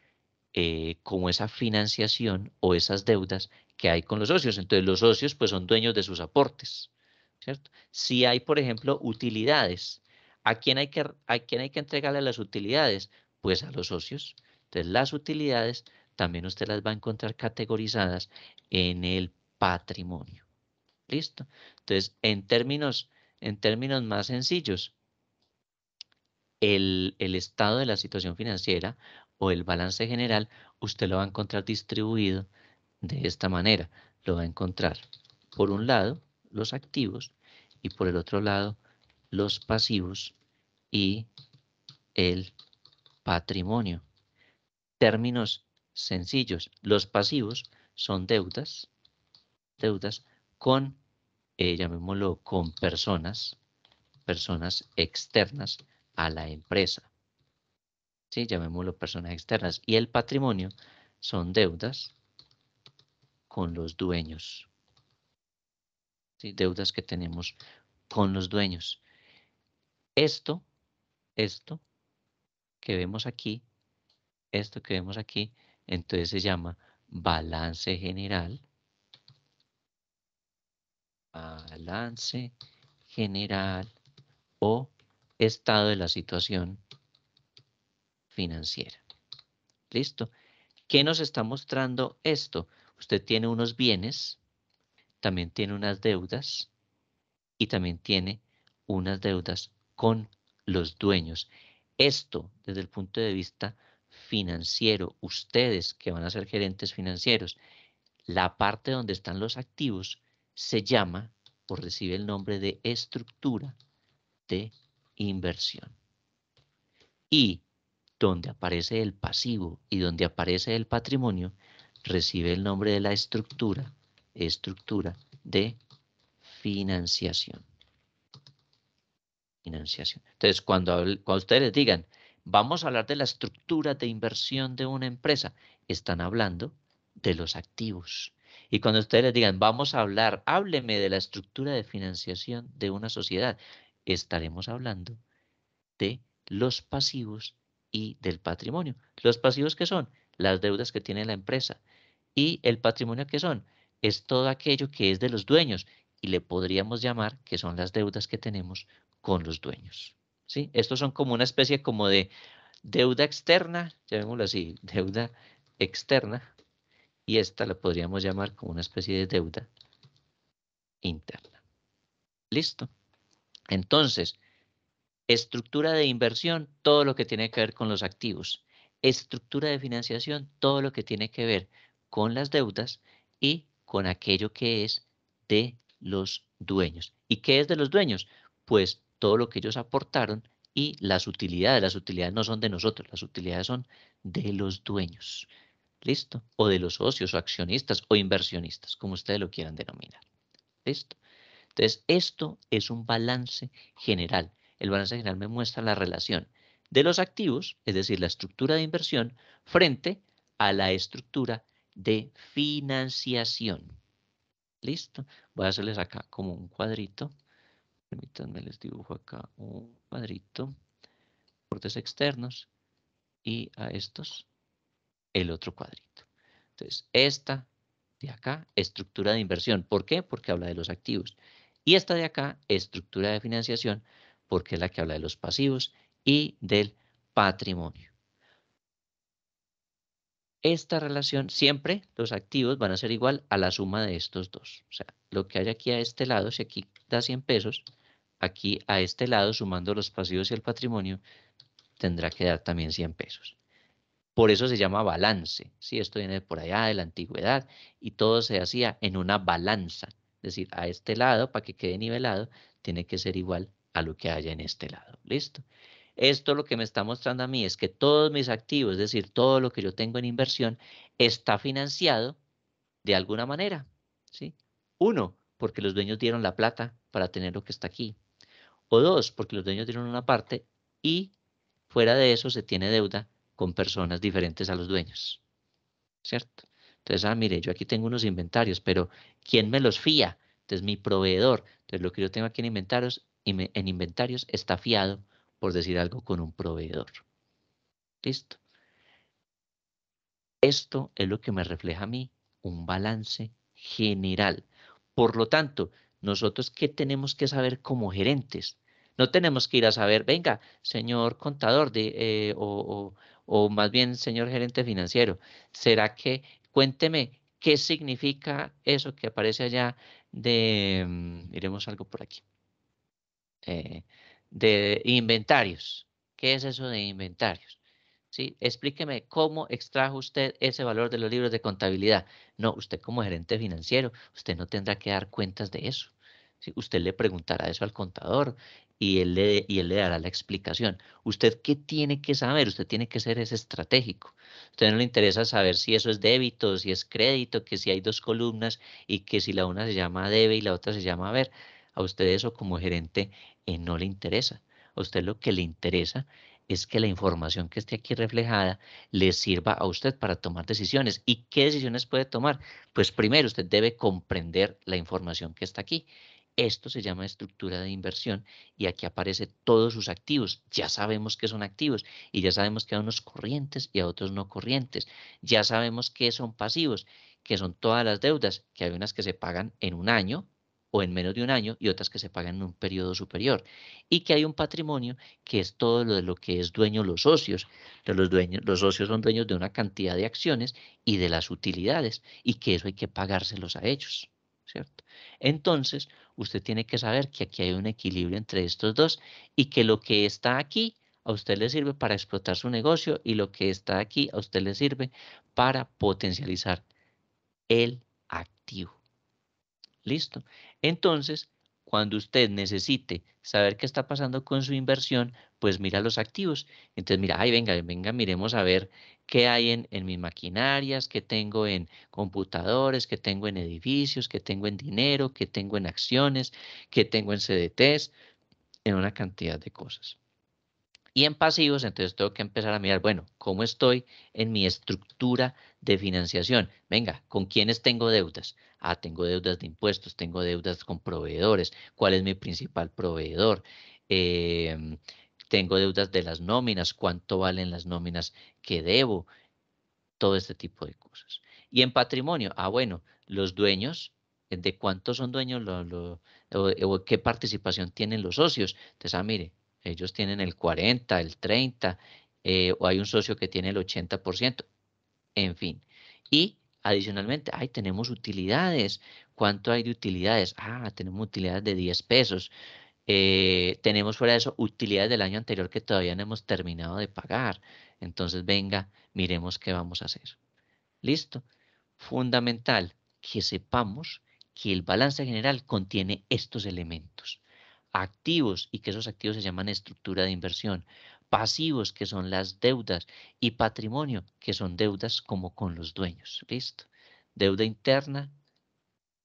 como esa financiación o esas deudas que hay con los socios. Entonces los socios pues son dueños de sus aportes, ¿cierto? Si hay, por ejemplo, utilidades, ¿a quién hay que entregarle las utilidades? Pues a los socios. Entonces las utilidades también usted las va a encontrar categorizadas en el patrimonio. ¿Listo? Entonces, en términos más sencillos, el estado de la situación financiera o el balance general, usted lo va a encontrar distribuido de esta manera. Lo va a encontrar, por un lado, los activos y por el otro lado, los pasivos y el patrimonio. Términos sencillos. Los pasivos son deudas con, llamémoslo, con personas externas a la empresa. ¿Sí? Llamémoslo personas externas. Y el patrimonio son deudas con los dueños. ¿Sí? Deudas que tenemos con los dueños. Esto que vemos aquí, entonces se llama balance general. Balance general o estado de la situación financiera. ¿Listo? ¿Qué nos está mostrando esto? Usted tiene unos bienes, también tiene unas deudas y también tiene unas deudas con los dueños. Esto, desde el punto de vista financiero, ustedes que van a ser gerentes financieros, la parte donde están los activos se llama o recibe el nombre de estructura de inversión. Y donde aparece el pasivo y donde aparece el patrimonio, recibe el nombre de la estructura de financiación. Entonces, cuando ustedes les digan, vamos a hablar de la estructura de inversión de una empresa, están hablando de los activos. Y cuando ustedes les digan, vamos a hábleme de la estructura de financiación de una sociedad, estaremos hablando de los pasivos y del patrimonio. Los pasivos, ¿qué son? Las deudas que tiene la empresa. Y el patrimonio, ¿qué son? Es todo aquello que es de los dueños y le podríamos llamar que son las deudas que tenemos con los dueños. ¿Sí? Estos son como una especie como de deuda externa, llamémoslo así, deuda externa, y esta la podríamos llamar como una especie de deuda interna. ¿Listo? Entonces, estructura de inversión, todo lo que tiene que ver con los activos. Estructura de financiación, todo lo que tiene que ver con las deudas y con aquello que es de los dueños. ¿Y qué es de los dueños? Pues todo lo que ellos aportaron y las utilidades. Las utilidades no son de nosotros, las utilidades son de los dueños. ¿Listo? O de los socios o accionistas o inversionistas, como ustedes lo quieran denominar. ¿Listo? Entonces, esto es un balance general. El balance general me muestra la relación de los activos, es decir, la estructura de inversión, frente a la estructura de financiación. ¿Listo? Voy a hacerles acá como un cuadrito. Permítanme, les dibujo acá un cuadrito. Aportes externos. Y a estos, el otro cuadrito. Entonces, esta de acá, estructura de inversión. ¿Por qué? Porque habla de los activos. Y esta de acá, estructura de financiación, porque es la que habla de los pasivos y del patrimonio. Esta relación, siempre los activos van a ser igual a la suma de estos dos. O sea, lo que hay aquí a este lado, si aquí da 100 pesos, aquí a este lado, sumando los pasivos y el patrimonio, tendrá que dar también 100 pesos. Por eso se llama balance, ¿sí? Esto viene por allá de la antigüedad y todo se hacía en una balanza. Es decir, a este lado, para que quede nivelado, tiene que ser igual a lo que haya en este lado. ¿Listo? Esto lo que me está mostrando a mí es que todos mis activos, es decir, todo lo que yo tengo en inversión, está financiado de alguna manera, ¿sí? Uno, porque los dueños dieron la plata para tener lo que está aquí. O dos, porque los dueños dieron una parte y fuera de eso se tiene deuda con personas diferentes a los dueños, ¿cierto? Entonces, mire, yo aquí tengo unos inventarios, pero ¿quién me los fía? Entonces, mi proveedor. Entonces, lo que yo tengo aquí en inventarios está fiado, por decir algo, con un proveedor. ¿Listo? Esto es lo que me refleja a mí un balance general. Por lo tanto, nosotros, ¿qué tenemos que saber como gerentes? No tenemos que ir a saber, venga, señor contador, o más bien señor gerente financiero, ¿será que, cuénteme, qué significa eso que aparece allá de, miremos algo por aquí, de inventarios? ¿Qué es eso de inventarios? ¿Sí? Explíqueme cómo extrajo usted ese valor de los libros de contabilidad. No, usted como gerente financiero, usted no tendrá que dar cuentas de eso. ¿Sí? Usted le preguntará eso al contador y él le dará la explicación. ¿Usted qué tiene que saber? Usted tiene que ser ese estratégico. A usted no le interesa saber si eso es débito, si es crédito, que si hay dos columnas y que si la una se llama debe y la otra se llama haber. A usted eso como gerente no le interesa. A usted lo que le interesa es que la información que esté aquí reflejada le sirva a usted para tomar decisiones. ¿Y qué decisiones puede tomar? Pues primero usted debe comprender la información que está aquí. Esto se llama estructura de inversión y aquí aparece todos sus activos. Ya sabemos qué son activos y ya sabemos que hay unos corrientes y a otros no corrientes. Ya sabemos qué son pasivos, que son todas las deudas, que hay unas que se pagan en un año o en menos de un año y otras que se pagan en un periodo superior. Y que hay un patrimonio que es todo lo de lo que es dueño los socios. Los socios son dueños de una cantidad de acciones y de las utilidades y que eso hay que pagárselos a ellos, ¿cierto? Entonces, usted tiene que saber que aquí hay un equilibrio entre estos dos y que lo que está aquí a usted le sirve para explotar su negocio y lo que está aquí a usted le sirve para potencializar el activo. ¿Listo? Entonces, cuando usted necesite saber qué está pasando con su inversión, pues mira los activos. Entonces, mira, ay, venga, miremos a ver qué hay en mis maquinarias, qué tengo en computadores, qué tengo en edificios, qué tengo en dinero, qué tengo en acciones, qué tengo en CDTs, en una cantidad de cosas. Y en pasivos, entonces tengo que empezar a mirar, bueno, ¿cómo estoy en mi estructura de financiación? Venga, ¿con quiénes tengo deudas? Tengo deudas de impuestos, tengo deudas con proveedores. ¿Cuál es mi principal proveedor? tengo deudas de las nóminas, cuánto valen las nóminas que debo, todo este tipo de cosas. Y en patrimonio, bueno, los dueños, de cuántos son dueños, o qué participación tienen los socios. Entonces, mire, ellos tienen el 40, el 30, o hay un socio que tiene el 80%, en fin. Y adicionalmente, tenemos utilidades. ¿Cuánto hay de utilidades? Tenemos utilidades de 10 pesos. Tenemos fuera de eso utilidades del año anterior que todavía no hemos terminado de pagar. Entonces, venga, miremos qué vamos a hacer. ¿Listo? Fundamental que sepamos que el balance general contiene estos elementos. Activos, y que esos activos se llaman estructura de inversión. Pasivos, que son las deudas. Y patrimonio, que son deudas como con los dueños. ¿Listo? Deuda interna,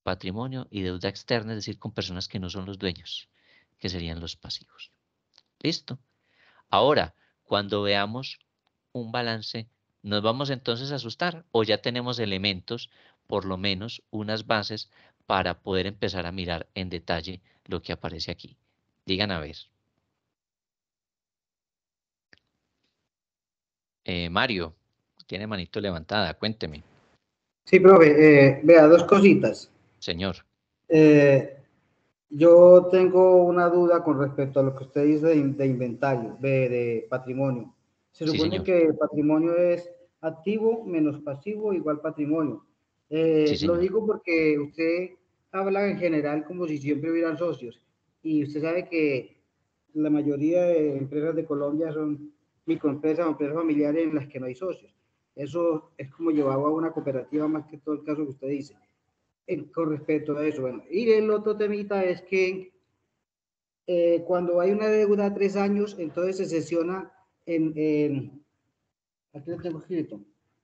patrimonio, y deuda externa, es decir, con personas que no son los dueños, que serían los pasivos. ¿Listo? Ahora, cuando veamos un balance, ¿nos vamos entonces a asustar o ya tenemos elementos, por lo menos unas bases, para poder empezar a mirar en detalle lo que aparece aquí? Digan a ver. Mario, tiene manito levantada, cuénteme. Sí, profe, vea, dos cositas. Señor. Yo tengo una duda con respecto a lo que usted dice de inventario, de patrimonio. Se Sí, supone señor. que el patrimonio es activo menos pasivo igual patrimonio. Sí, Lo señor. digo porque usted habla en general como si siempre hubieran socios. Y usted sabe que la mayoría de empresas de Colombia son microempresas o empresas familiares en las que no hay socios. Eso es como llevado a una cooperativa más que todo el caso que usted dice. Con respecto a eso, bueno. Y el otro temita es que cuando hay una deuda a 3 años, entonces se sesiona aquí lo tengo escrito,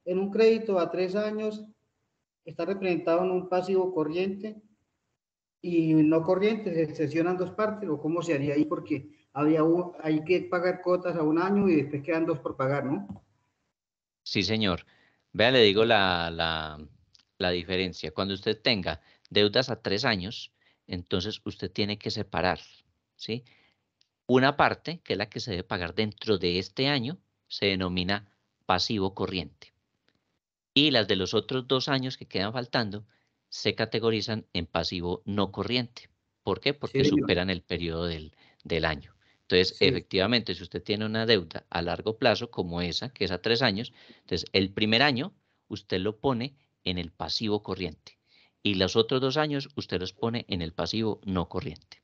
en un crédito a 3 años está representado en un pasivo corriente y no corriente, se sesionan dos partes, o cómo se haría ahí, porque hay que pagar cuotas a un año y después quedan dos por pagar, ¿no? Sí, señor. Vea, le digo la diferencia. Cuando usted tenga deudas a 3 años, entonces usted tiene que separar, ¿sí? Una parte, que es la que se debe pagar dentro de este año, se denomina pasivo corriente. Y las de los otros 2 años que quedan faltando se categorizan en pasivo no corriente. ¿Por qué? Porque Sí, superan el periodo del año. Entonces, sí. efectivamente, si usted tiene una deuda a largo plazo como esa, que es a 3 años, entonces el primer año usted lo pone en el pasivo corriente. Y los otros 2 años usted los pone en el pasivo no corriente.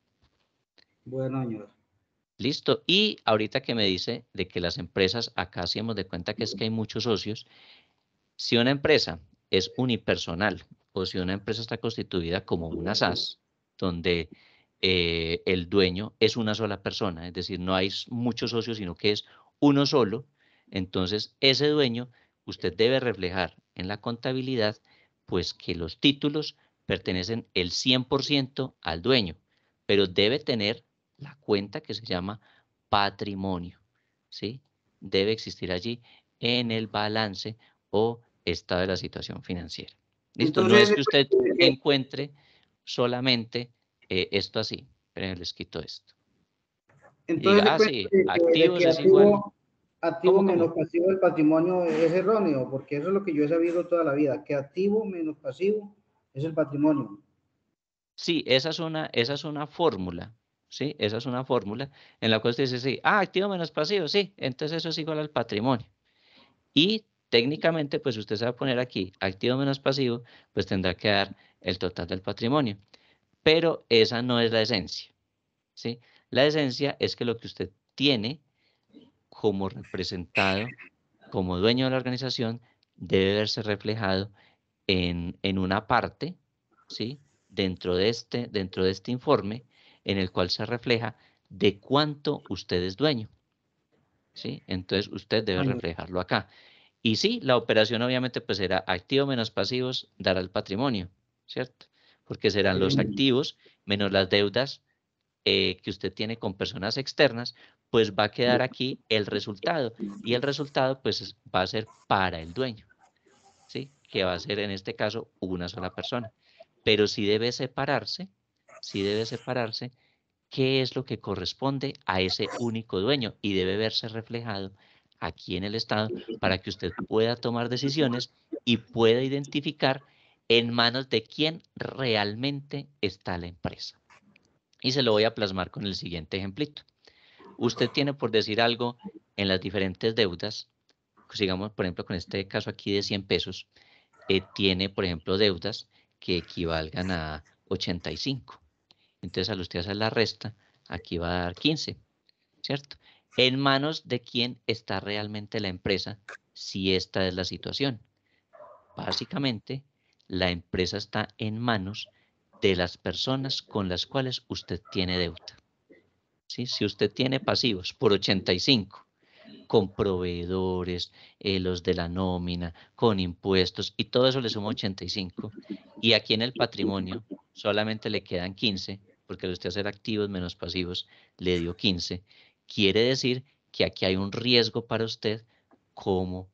Bueno, señor. Listo. Y ahorita que me dice de que las empresas, acá sí hemos de cuenta que es que hay muchos socios. Si una empresa es unipersonal o si una empresa está constituida como una SAS, donde el dueño es una sola persona, es decir, no hay muchos socios, sino que es uno solo, entonces ese dueño usted debe reflejar en la contabilidad pues que los títulos pertenecen el 100% al dueño, pero debe tener la cuenta que se llama patrimonio, ¿sí? Debe existir allí en el balance o estado de la situación financiera. Listo, no es Entonces, que usted encuentre solamente esto así, pero les quito esto. Y entonces diga, se cuenta sí, de activos que es igual. activo ¿Cómo, menos cómo? pasivo del patrimonio es erróneo, porque eso es lo que yo he sabido toda la vida, que activo menos pasivo es el patrimonio. Sí, esa es una fórmula, ¿sí? Esa es una fórmula en la cual usted dice, sí, activo menos pasivo, sí, entonces eso es igual al patrimonio. Y técnicamente, pues usted se va a poner aquí, activo menos pasivo, pues tendrá que dar el total del patrimonio. Pero esa no es la esencia, ¿sí? La esencia es que lo que usted tiene como representado, como dueño de la organización, debe verse reflejado en una parte, ¿sí? Dentro de este informe, en el cual se refleja de cuánto usted es dueño, ¿sí? Entonces usted debe reflejarlo acá. Y sí, la operación obviamente pues será activo menos pasivos dará el patrimonio, ¿cierto? Porque serán los activos menos las deudas que usted tiene con personas externas, pues va a quedar aquí el resultado. Y el resultado pues va a ser para el dueño, ¿sí? Que va a ser en este caso una sola persona. Pero sí debe separarse qué es lo que corresponde a ese único dueño y debe verse reflejado aquí en el Estado para que usted pueda tomar decisiones y pueda identificar en manos de quién realmente está la empresa. Y se lo voy a plasmar con el siguiente ejemplito. Usted tiene, por decir algo, en las diferentes deudas, sigamos por ejemplo con este caso aquí de 100 pesos, tiene por ejemplo deudas que equivalgan a 85. Entonces al usted hacer la resta, aquí va a dar 15, ¿cierto? En manos de quién está realmente la empresa, si esta es la situación. Básicamente, la empresa está en manos de las personas con las cuales usted tiene deuda. ¿Sí? Si usted tiene pasivos por 85, con proveedores, los de la nómina, con impuestos, y todo eso le suma 85, y aquí en el patrimonio solamente le quedan 15, porque usted hacer activos menos pasivos le dio 15, quiere decir que aquí hay un riesgo para usted como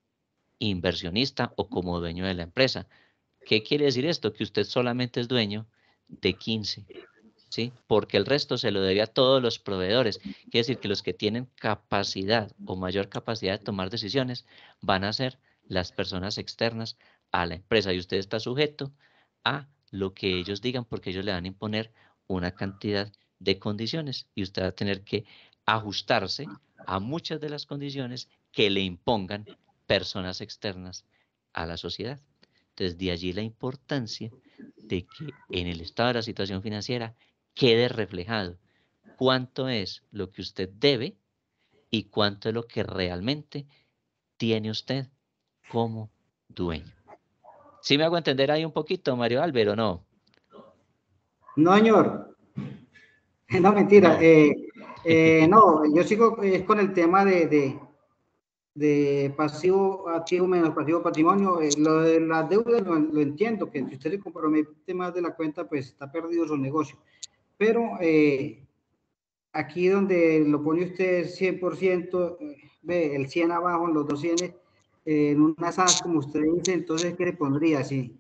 inversionista o como dueño de la empresa. ¿Qué quiere decir esto? Que usted solamente es dueño de 15. ¿Sí? Porque el resto se lo debe a todos los proveedores. Quiere decir que los que tienen capacidad o mayor capacidad de tomar decisiones van a ser las personas externas a la empresa y usted está sujeto a lo que ellos digan porque ellos le van a imponer una cantidad de condiciones y usted va a tener que ajustarse a muchas de las condiciones que le impongan personas externas a la sociedad. Entonces, de allí la importancia de que en el estado de la situación financiera quede reflejado cuánto es lo que usted debe y cuánto es lo que realmente tiene usted como dueño. ¿Sí me hago entender ahí un poquito, Mario Álvaro, o no? No, señor. No, mentira. No. No, yo sigo con el tema de pasivo, activo menos pasivo patrimonio. Lo de las deudas lo entiendo, que si usted se compromete más de la cuenta, pues está perdido su negocio. Pero aquí donde lo pone usted 100%, ve el 100 abajo, en los dos 100, en unas SAS, como usted dice, entonces, ¿qué le pondría si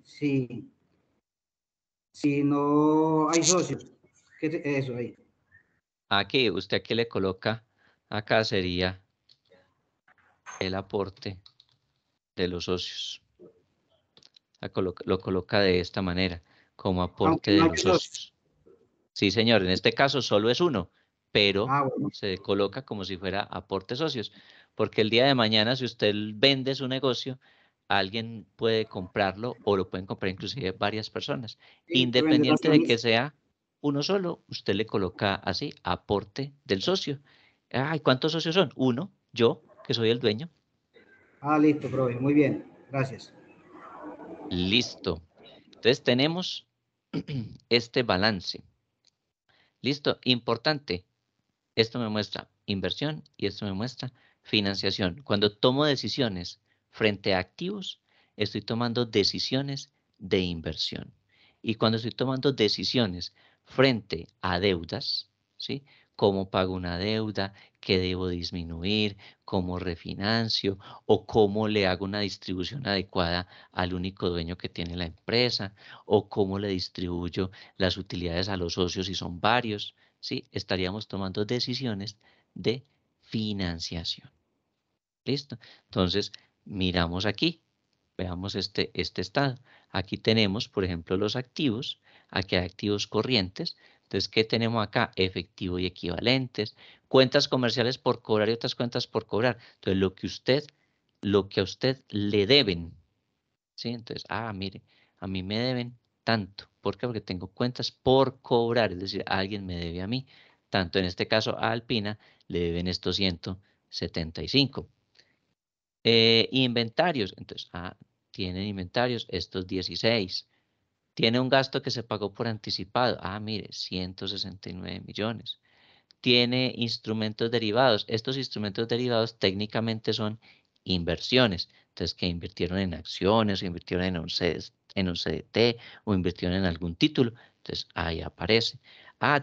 no hay socios? Eso ahí. Aquí, usted aquí le coloca, acá sería el aporte de los socios. Lo coloca de esta manera, como aporte Aunque no de haya los socios. socios. Sí, señor, en este caso solo es uno, pero Bueno. se coloca como si fuera aporte socios, porque el día de mañana si usted vende su negocio, alguien puede comprarlo o lo pueden comprar inclusive varias personas. Sí, que vende Independiente de que sea uno solo, usted le coloca así, aporte del socio. Ay, ¿cuántos socios son? Uno, yo, que soy el dueño. Listo, profe, muy bien, gracias. Listo. Entonces tenemos este balance. Listo, importante. Esto me muestra inversión y esto me muestra financiación. Cuando tomo decisiones frente a activos, estoy tomando decisiones de inversión. Y cuando estoy tomando decisiones frente a deudas, ¿sí? ¿Cómo pago una deuda? ¿Qué debo disminuir? ¿Cómo refinancio? ¿O cómo le hago una distribución adecuada al único dueño que tiene la empresa? ¿O cómo le distribuyo las utilidades a los socios si son varios? ¿Sí? Estaríamos tomando decisiones de financiación. ¿Listo? Entonces, miramos aquí, veamos este estado. Aquí tenemos, por ejemplo, los activos. Aquí hay activos corrientes. Entonces, ¿qué tenemos acá? Efectivo y equivalentes. Cuentas comerciales por cobrar y otras cuentas por cobrar. Entonces, lo que a usted le deben. ¿Sí? Entonces, mire, a mí me deben tanto. ¿Por qué? Porque tengo cuentas por cobrar, es decir, alguien me debe a mí. Tanto en este caso a Alpina le deben estos 175. Inventarios, entonces, tienen inventarios estos 16. Tiene un gasto que se pagó por anticipado. Mire, 169 millones. Tiene instrumentos derivados. Estos instrumentos derivados técnicamente son inversiones. Entonces, que invirtieron en acciones, o invirtieron en un CDT, o invirtieron en algún título. Entonces, ahí aparece.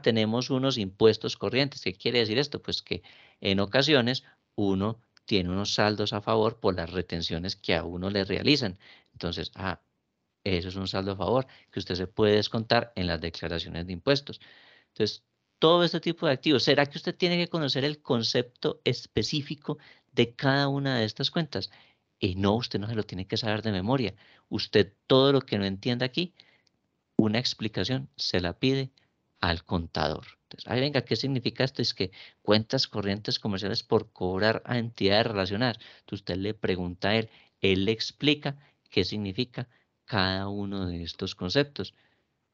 Tenemos unos impuestos corrientes. ¿Qué quiere decir esto? Pues que en ocasiones uno tiene unos saldos a favor por las retenciones que a uno le realizan. Entonces, eso es un saldo a favor que usted se puede descontar en las declaraciones de impuestos. Entonces, todo este tipo de activos. ¿Será que usted tiene que conocer el concepto específico de cada una de estas cuentas? Y no, usted no se lo tiene que saber de memoria. Usted todo lo que no entienda aquí, una explicación se la pide al contador. Entonces, ay, venga, ¿qué significa esto? Es que cuentas corrientes comerciales por cobrar a entidades relacionadas. Entonces, usted le pregunta a él le explica qué significa cada uno de estos conceptos.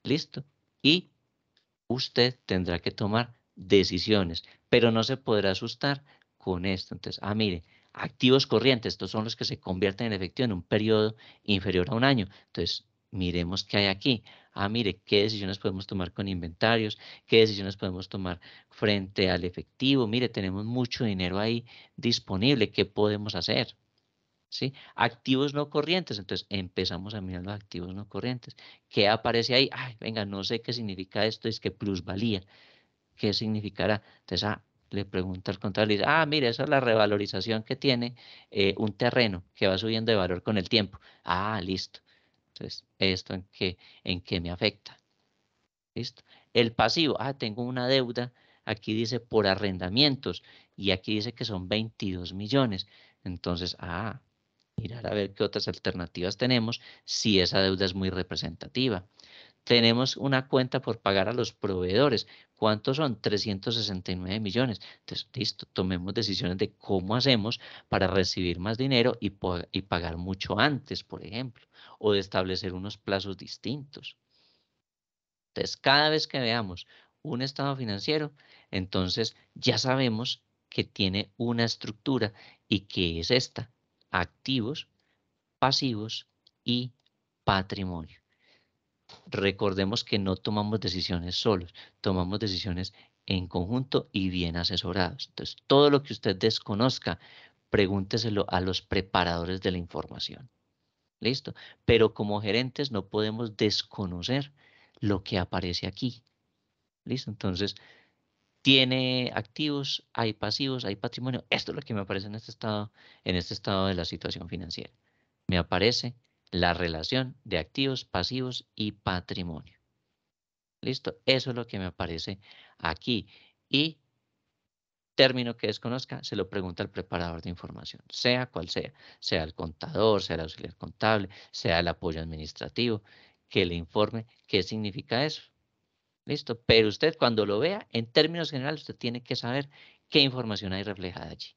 ¿Listo? Y usted tendrá que tomar decisiones, pero no se podrá asustar con esto. Entonces, mire, activos corrientes, estos son los que se convierten en efectivo en un periodo inferior a un año. Entonces, miremos qué hay aquí. Mire, qué decisiones podemos tomar con inventarios, qué decisiones podemos tomar frente al efectivo. Mire, tenemos mucho dinero ahí disponible, ¿qué podemos hacer? ¿Sí? Activos no corrientes, entonces empezamos a mirar los activos no corrientes. ¿Qué aparece ahí? Ay, venga, no sé qué significa esto, es que plusvalía. ¿Qué significará? Entonces, le pregunta al contador, le dice, mire, esa es la revalorización que tiene un terreno que va subiendo de valor con el tiempo. Listo. Entonces, ¿esto en qué me afecta? ¿Listo? El pasivo, tengo una deuda, aquí dice por arrendamientos, y aquí dice que son 22 millones. Entonces, mirar a ver qué otras alternativas tenemos si esa deuda es muy representativa. Tenemos una cuenta por pagar a los proveedores. ¿Cuántos son? 369 millones. Entonces, listo, tomemos decisiones de cómo hacemos para recibir más dinero y pagar mucho antes, por ejemplo, o de establecer unos plazos distintos. Entonces, cada vez que veamos un estado financiero, entonces ya sabemos que tiene una estructura y que es esta: activos, pasivos y patrimonio. Recordemos que no tomamos decisiones solos, tomamos decisiones en conjunto y bien asesorados. Entonces, todo lo que usted desconozca, pregúnteselo a los preparadores de la información. ¿Listo? Pero como gerentes no podemos desconocer lo que aparece aquí. ¿Listo? Entonces, tiene activos, hay pasivos, hay patrimonio. Esto es lo que me aparece en este estado de la situación financiera. Me aparece la relación de activos, pasivos y patrimonio. ¿Listo? Eso es lo que me aparece aquí. Y término que desconozca, se lo pregunta al preparador de información, sea cual sea el contador, sea el auxiliar contable, sea el apoyo administrativo, que le informe qué significa eso. ¿Listo? Pero usted cuando lo vea, en términos generales, usted tiene que saber qué información hay reflejada allí.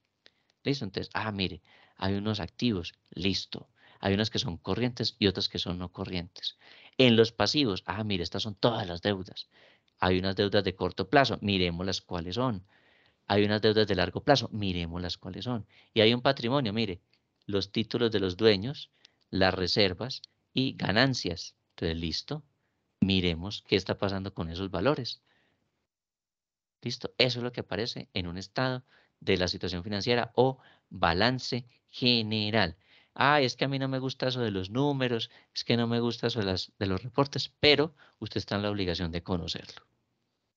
¿Listo? Entonces, mire, hay unos activos, listo. Hay unas que son corrientes y otras que son no corrientes. En los pasivos, mire, estas son todas las deudas. Hay unas deudas de corto plazo, miremos las cuáles son. Hay unas deudas de largo plazo, miremos las cuáles son. Y hay un patrimonio, mire, los títulos de los dueños, las reservas y ganancias. Entonces, listo, miremos qué está pasando con esos valores. Listo, eso es lo que aparece en un estado de la situación financiera o balance general. Es que a mí no me gusta eso de los números, es que no me gusta eso de los reportes, pero usted está en la obligación de conocerlo.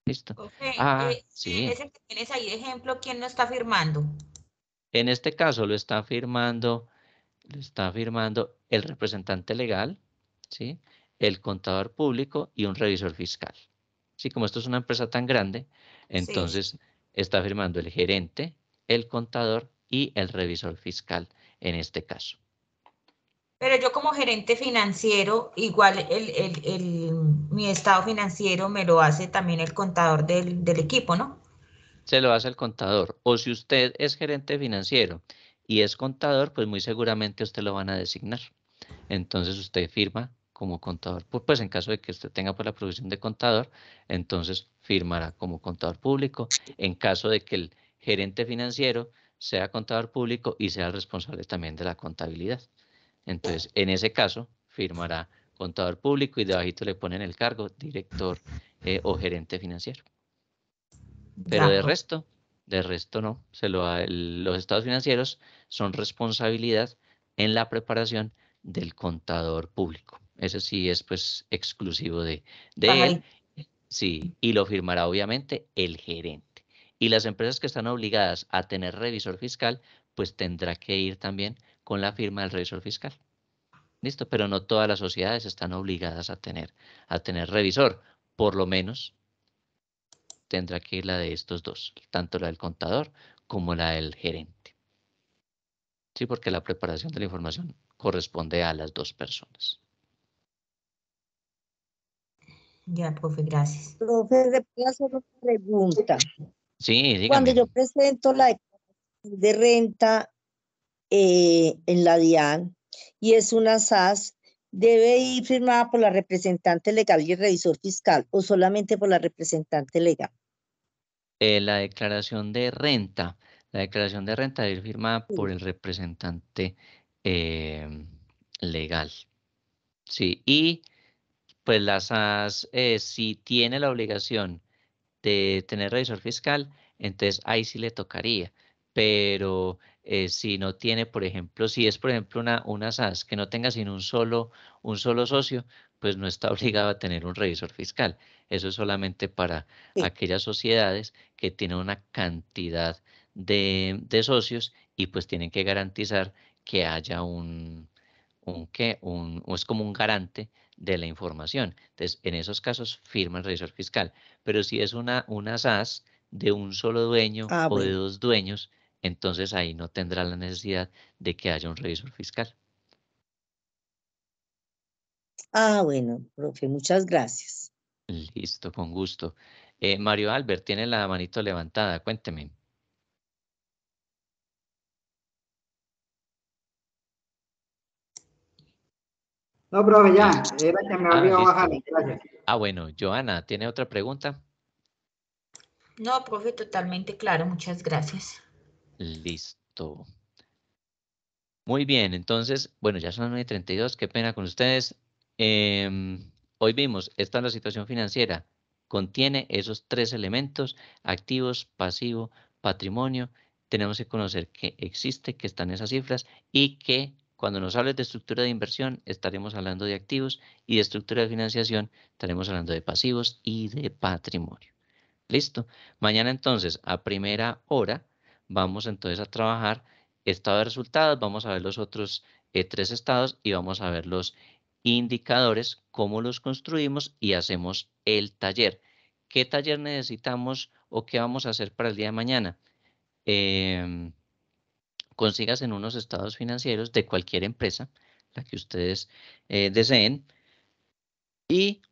¿Listo? Sí. Ese que tienes ahí de ejemplo, ¿quién lo está firmando? En este caso lo está firmando el representante legal, ¿sí? El contador público y un revisor fiscal. Sí, como esto es una empresa tan grande, entonces está firmando el gerente, el contador y el revisor fiscal en este caso. Pero yo como gerente financiero, igual mi estado financiero me lo hace también el contador del equipo, ¿no? Se lo hace el contador. O si usted es gerente financiero y es contador, pues muy seguramente usted lo van a designar. Entonces usted firma como contador, pues en caso de que usted tenga pues la profesión de contador, entonces firmará como contador público. En caso de que el gerente financiero sea contador público y sea el responsable también de la contabilidad. Entonces, en ese caso, firmará contador público y debajito le ponen el cargo director o gerente financiero. Pero de resto no. Los estados financieros son responsabilidad en la preparación del contador público. Ese sí es pues exclusivo de él. Sí, y lo firmará obviamente el gerente. Y las empresas que están obligadas a tener revisor fiscal, pues tendrá que ir también con la firma del revisor fiscal. ¿Listo? Pero no todas las sociedades están obligadas a tener revisor. Por lo menos tendrá que ir la de estos dos, tanto la del contador como la del gerente. Sí, porque la preparación de la información corresponde a las dos personas. Ya, profe, gracias. Profe, ¿le puedo hacer una pregunta? Sí, Cuando dígame. yo presento la declaración de renta en la DIAN y es una SAS, ¿debe ir firmada por la representante legal y el revisor fiscal o solamente por la representante legal? La declaración de renta. La declaración de renta debe ir firmada por el representante legal. Sí, y pues las SAS, si tiene la obligación de tener revisor fiscal, entonces ahí sí le tocaría. Pero si no tiene, por ejemplo, si es, por ejemplo, una SAS que no tenga sino un solo socio, pues no está obligado a tener un revisor fiscal. Eso es solamente para Sí. aquellas sociedades que tienen una cantidad de socios y pues tienen que garantizar que haya o es como un garante de la información. Entonces, en esos casos firma el revisor fiscal. Pero si es una SAS de un solo dueño o de Bueno. dos dueños, entonces ahí no tendrá la necesidad de que haya un revisor fiscal. Bueno, profe, muchas gracias. Listo, con gusto. Mario Albert tiene la manito levantada, cuénteme. No, profe, ya. Era que me olvidó Listo. bajarle. Gracias. Bueno, Joana, ¿tiene otra pregunta? No, profe, totalmente claro, muchas gracias. Listo. Muy bien, entonces, bueno, ya son las 9:32, qué pena con ustedes. Hoy vimos, esta es la situación financiera, contiene esos tres elementos, activos, pasivo, patrimonio. Tenemos que conocer que existe, que están esas cifras y que cuando nos hables de estructura de inversión estaremos hablando de activos y de estructura de financiación estaremos hablando de pasivos y de patrimonio. ¿Listo? Mañana entonces, a primera hora, vamos entonces a trabajar estado de resultados, vamos a ver los otros tres estados y vamos a ver los indicadores, cómo los construimos y hacemos el taller. ¿Qué taller necesitamos o qué vamos a hacer para el día de mañana? Consigas en unos estados financieros de cualquier empresa, la que ustedes deseen, y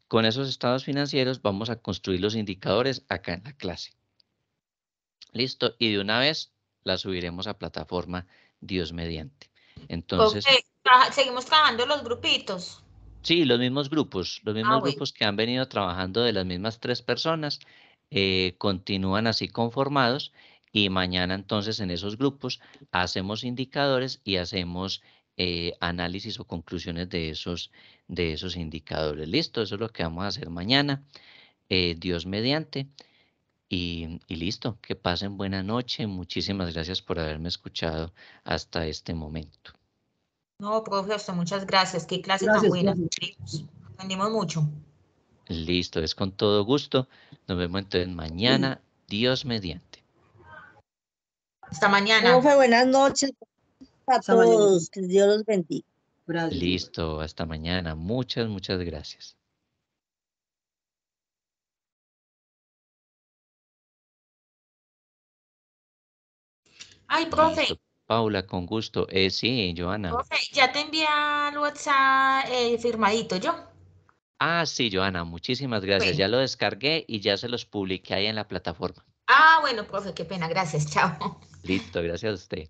con esos estados financieros vamos a construir los indicadores acá en la clase. Listo, y de una vez la subiremos a plataforma Dios mediante. Entonces, Profe, seguimos trabajando los grupitos. sí, los mismos Bueno. grupos que han venido trabajando de las mismas tres personas, continúan así conformados y mañana entonces en esos grupos hacemos indicadores y hacemos análisis o conclusiones de esos indicadores. Listo, eso es lo que vamos a hacer mañana, Dios mediante. Y listo, que pasen buena noche. Muchísimas gracias por haberme escuchado hasta este momento. No, profe, hasta muchas gracias. Qué clase tan Gracias, buena. profe. Aprendimos mucho. Listo, es con todo gusto. Nos vemos entonces mañana, Dios mediante. Hasta mañana. Profe, buenas noches a Hasta mañana. todos. Que Dios los bendiga. Gracias. Listo, hasta mañana. Muchas gracias. Ay, profe. Listo, Paula, con gusto. Sí, Joana. Profe, ya te envié al WhatsApp firmadito yo. Sí, Joana, muchísimas gracias. Bueno. Ya lo descargué y ya se los publiqué ahí en la plataforma. Bueno, profe, qué pena. Gracias. Chao. Listo, gracias a usted.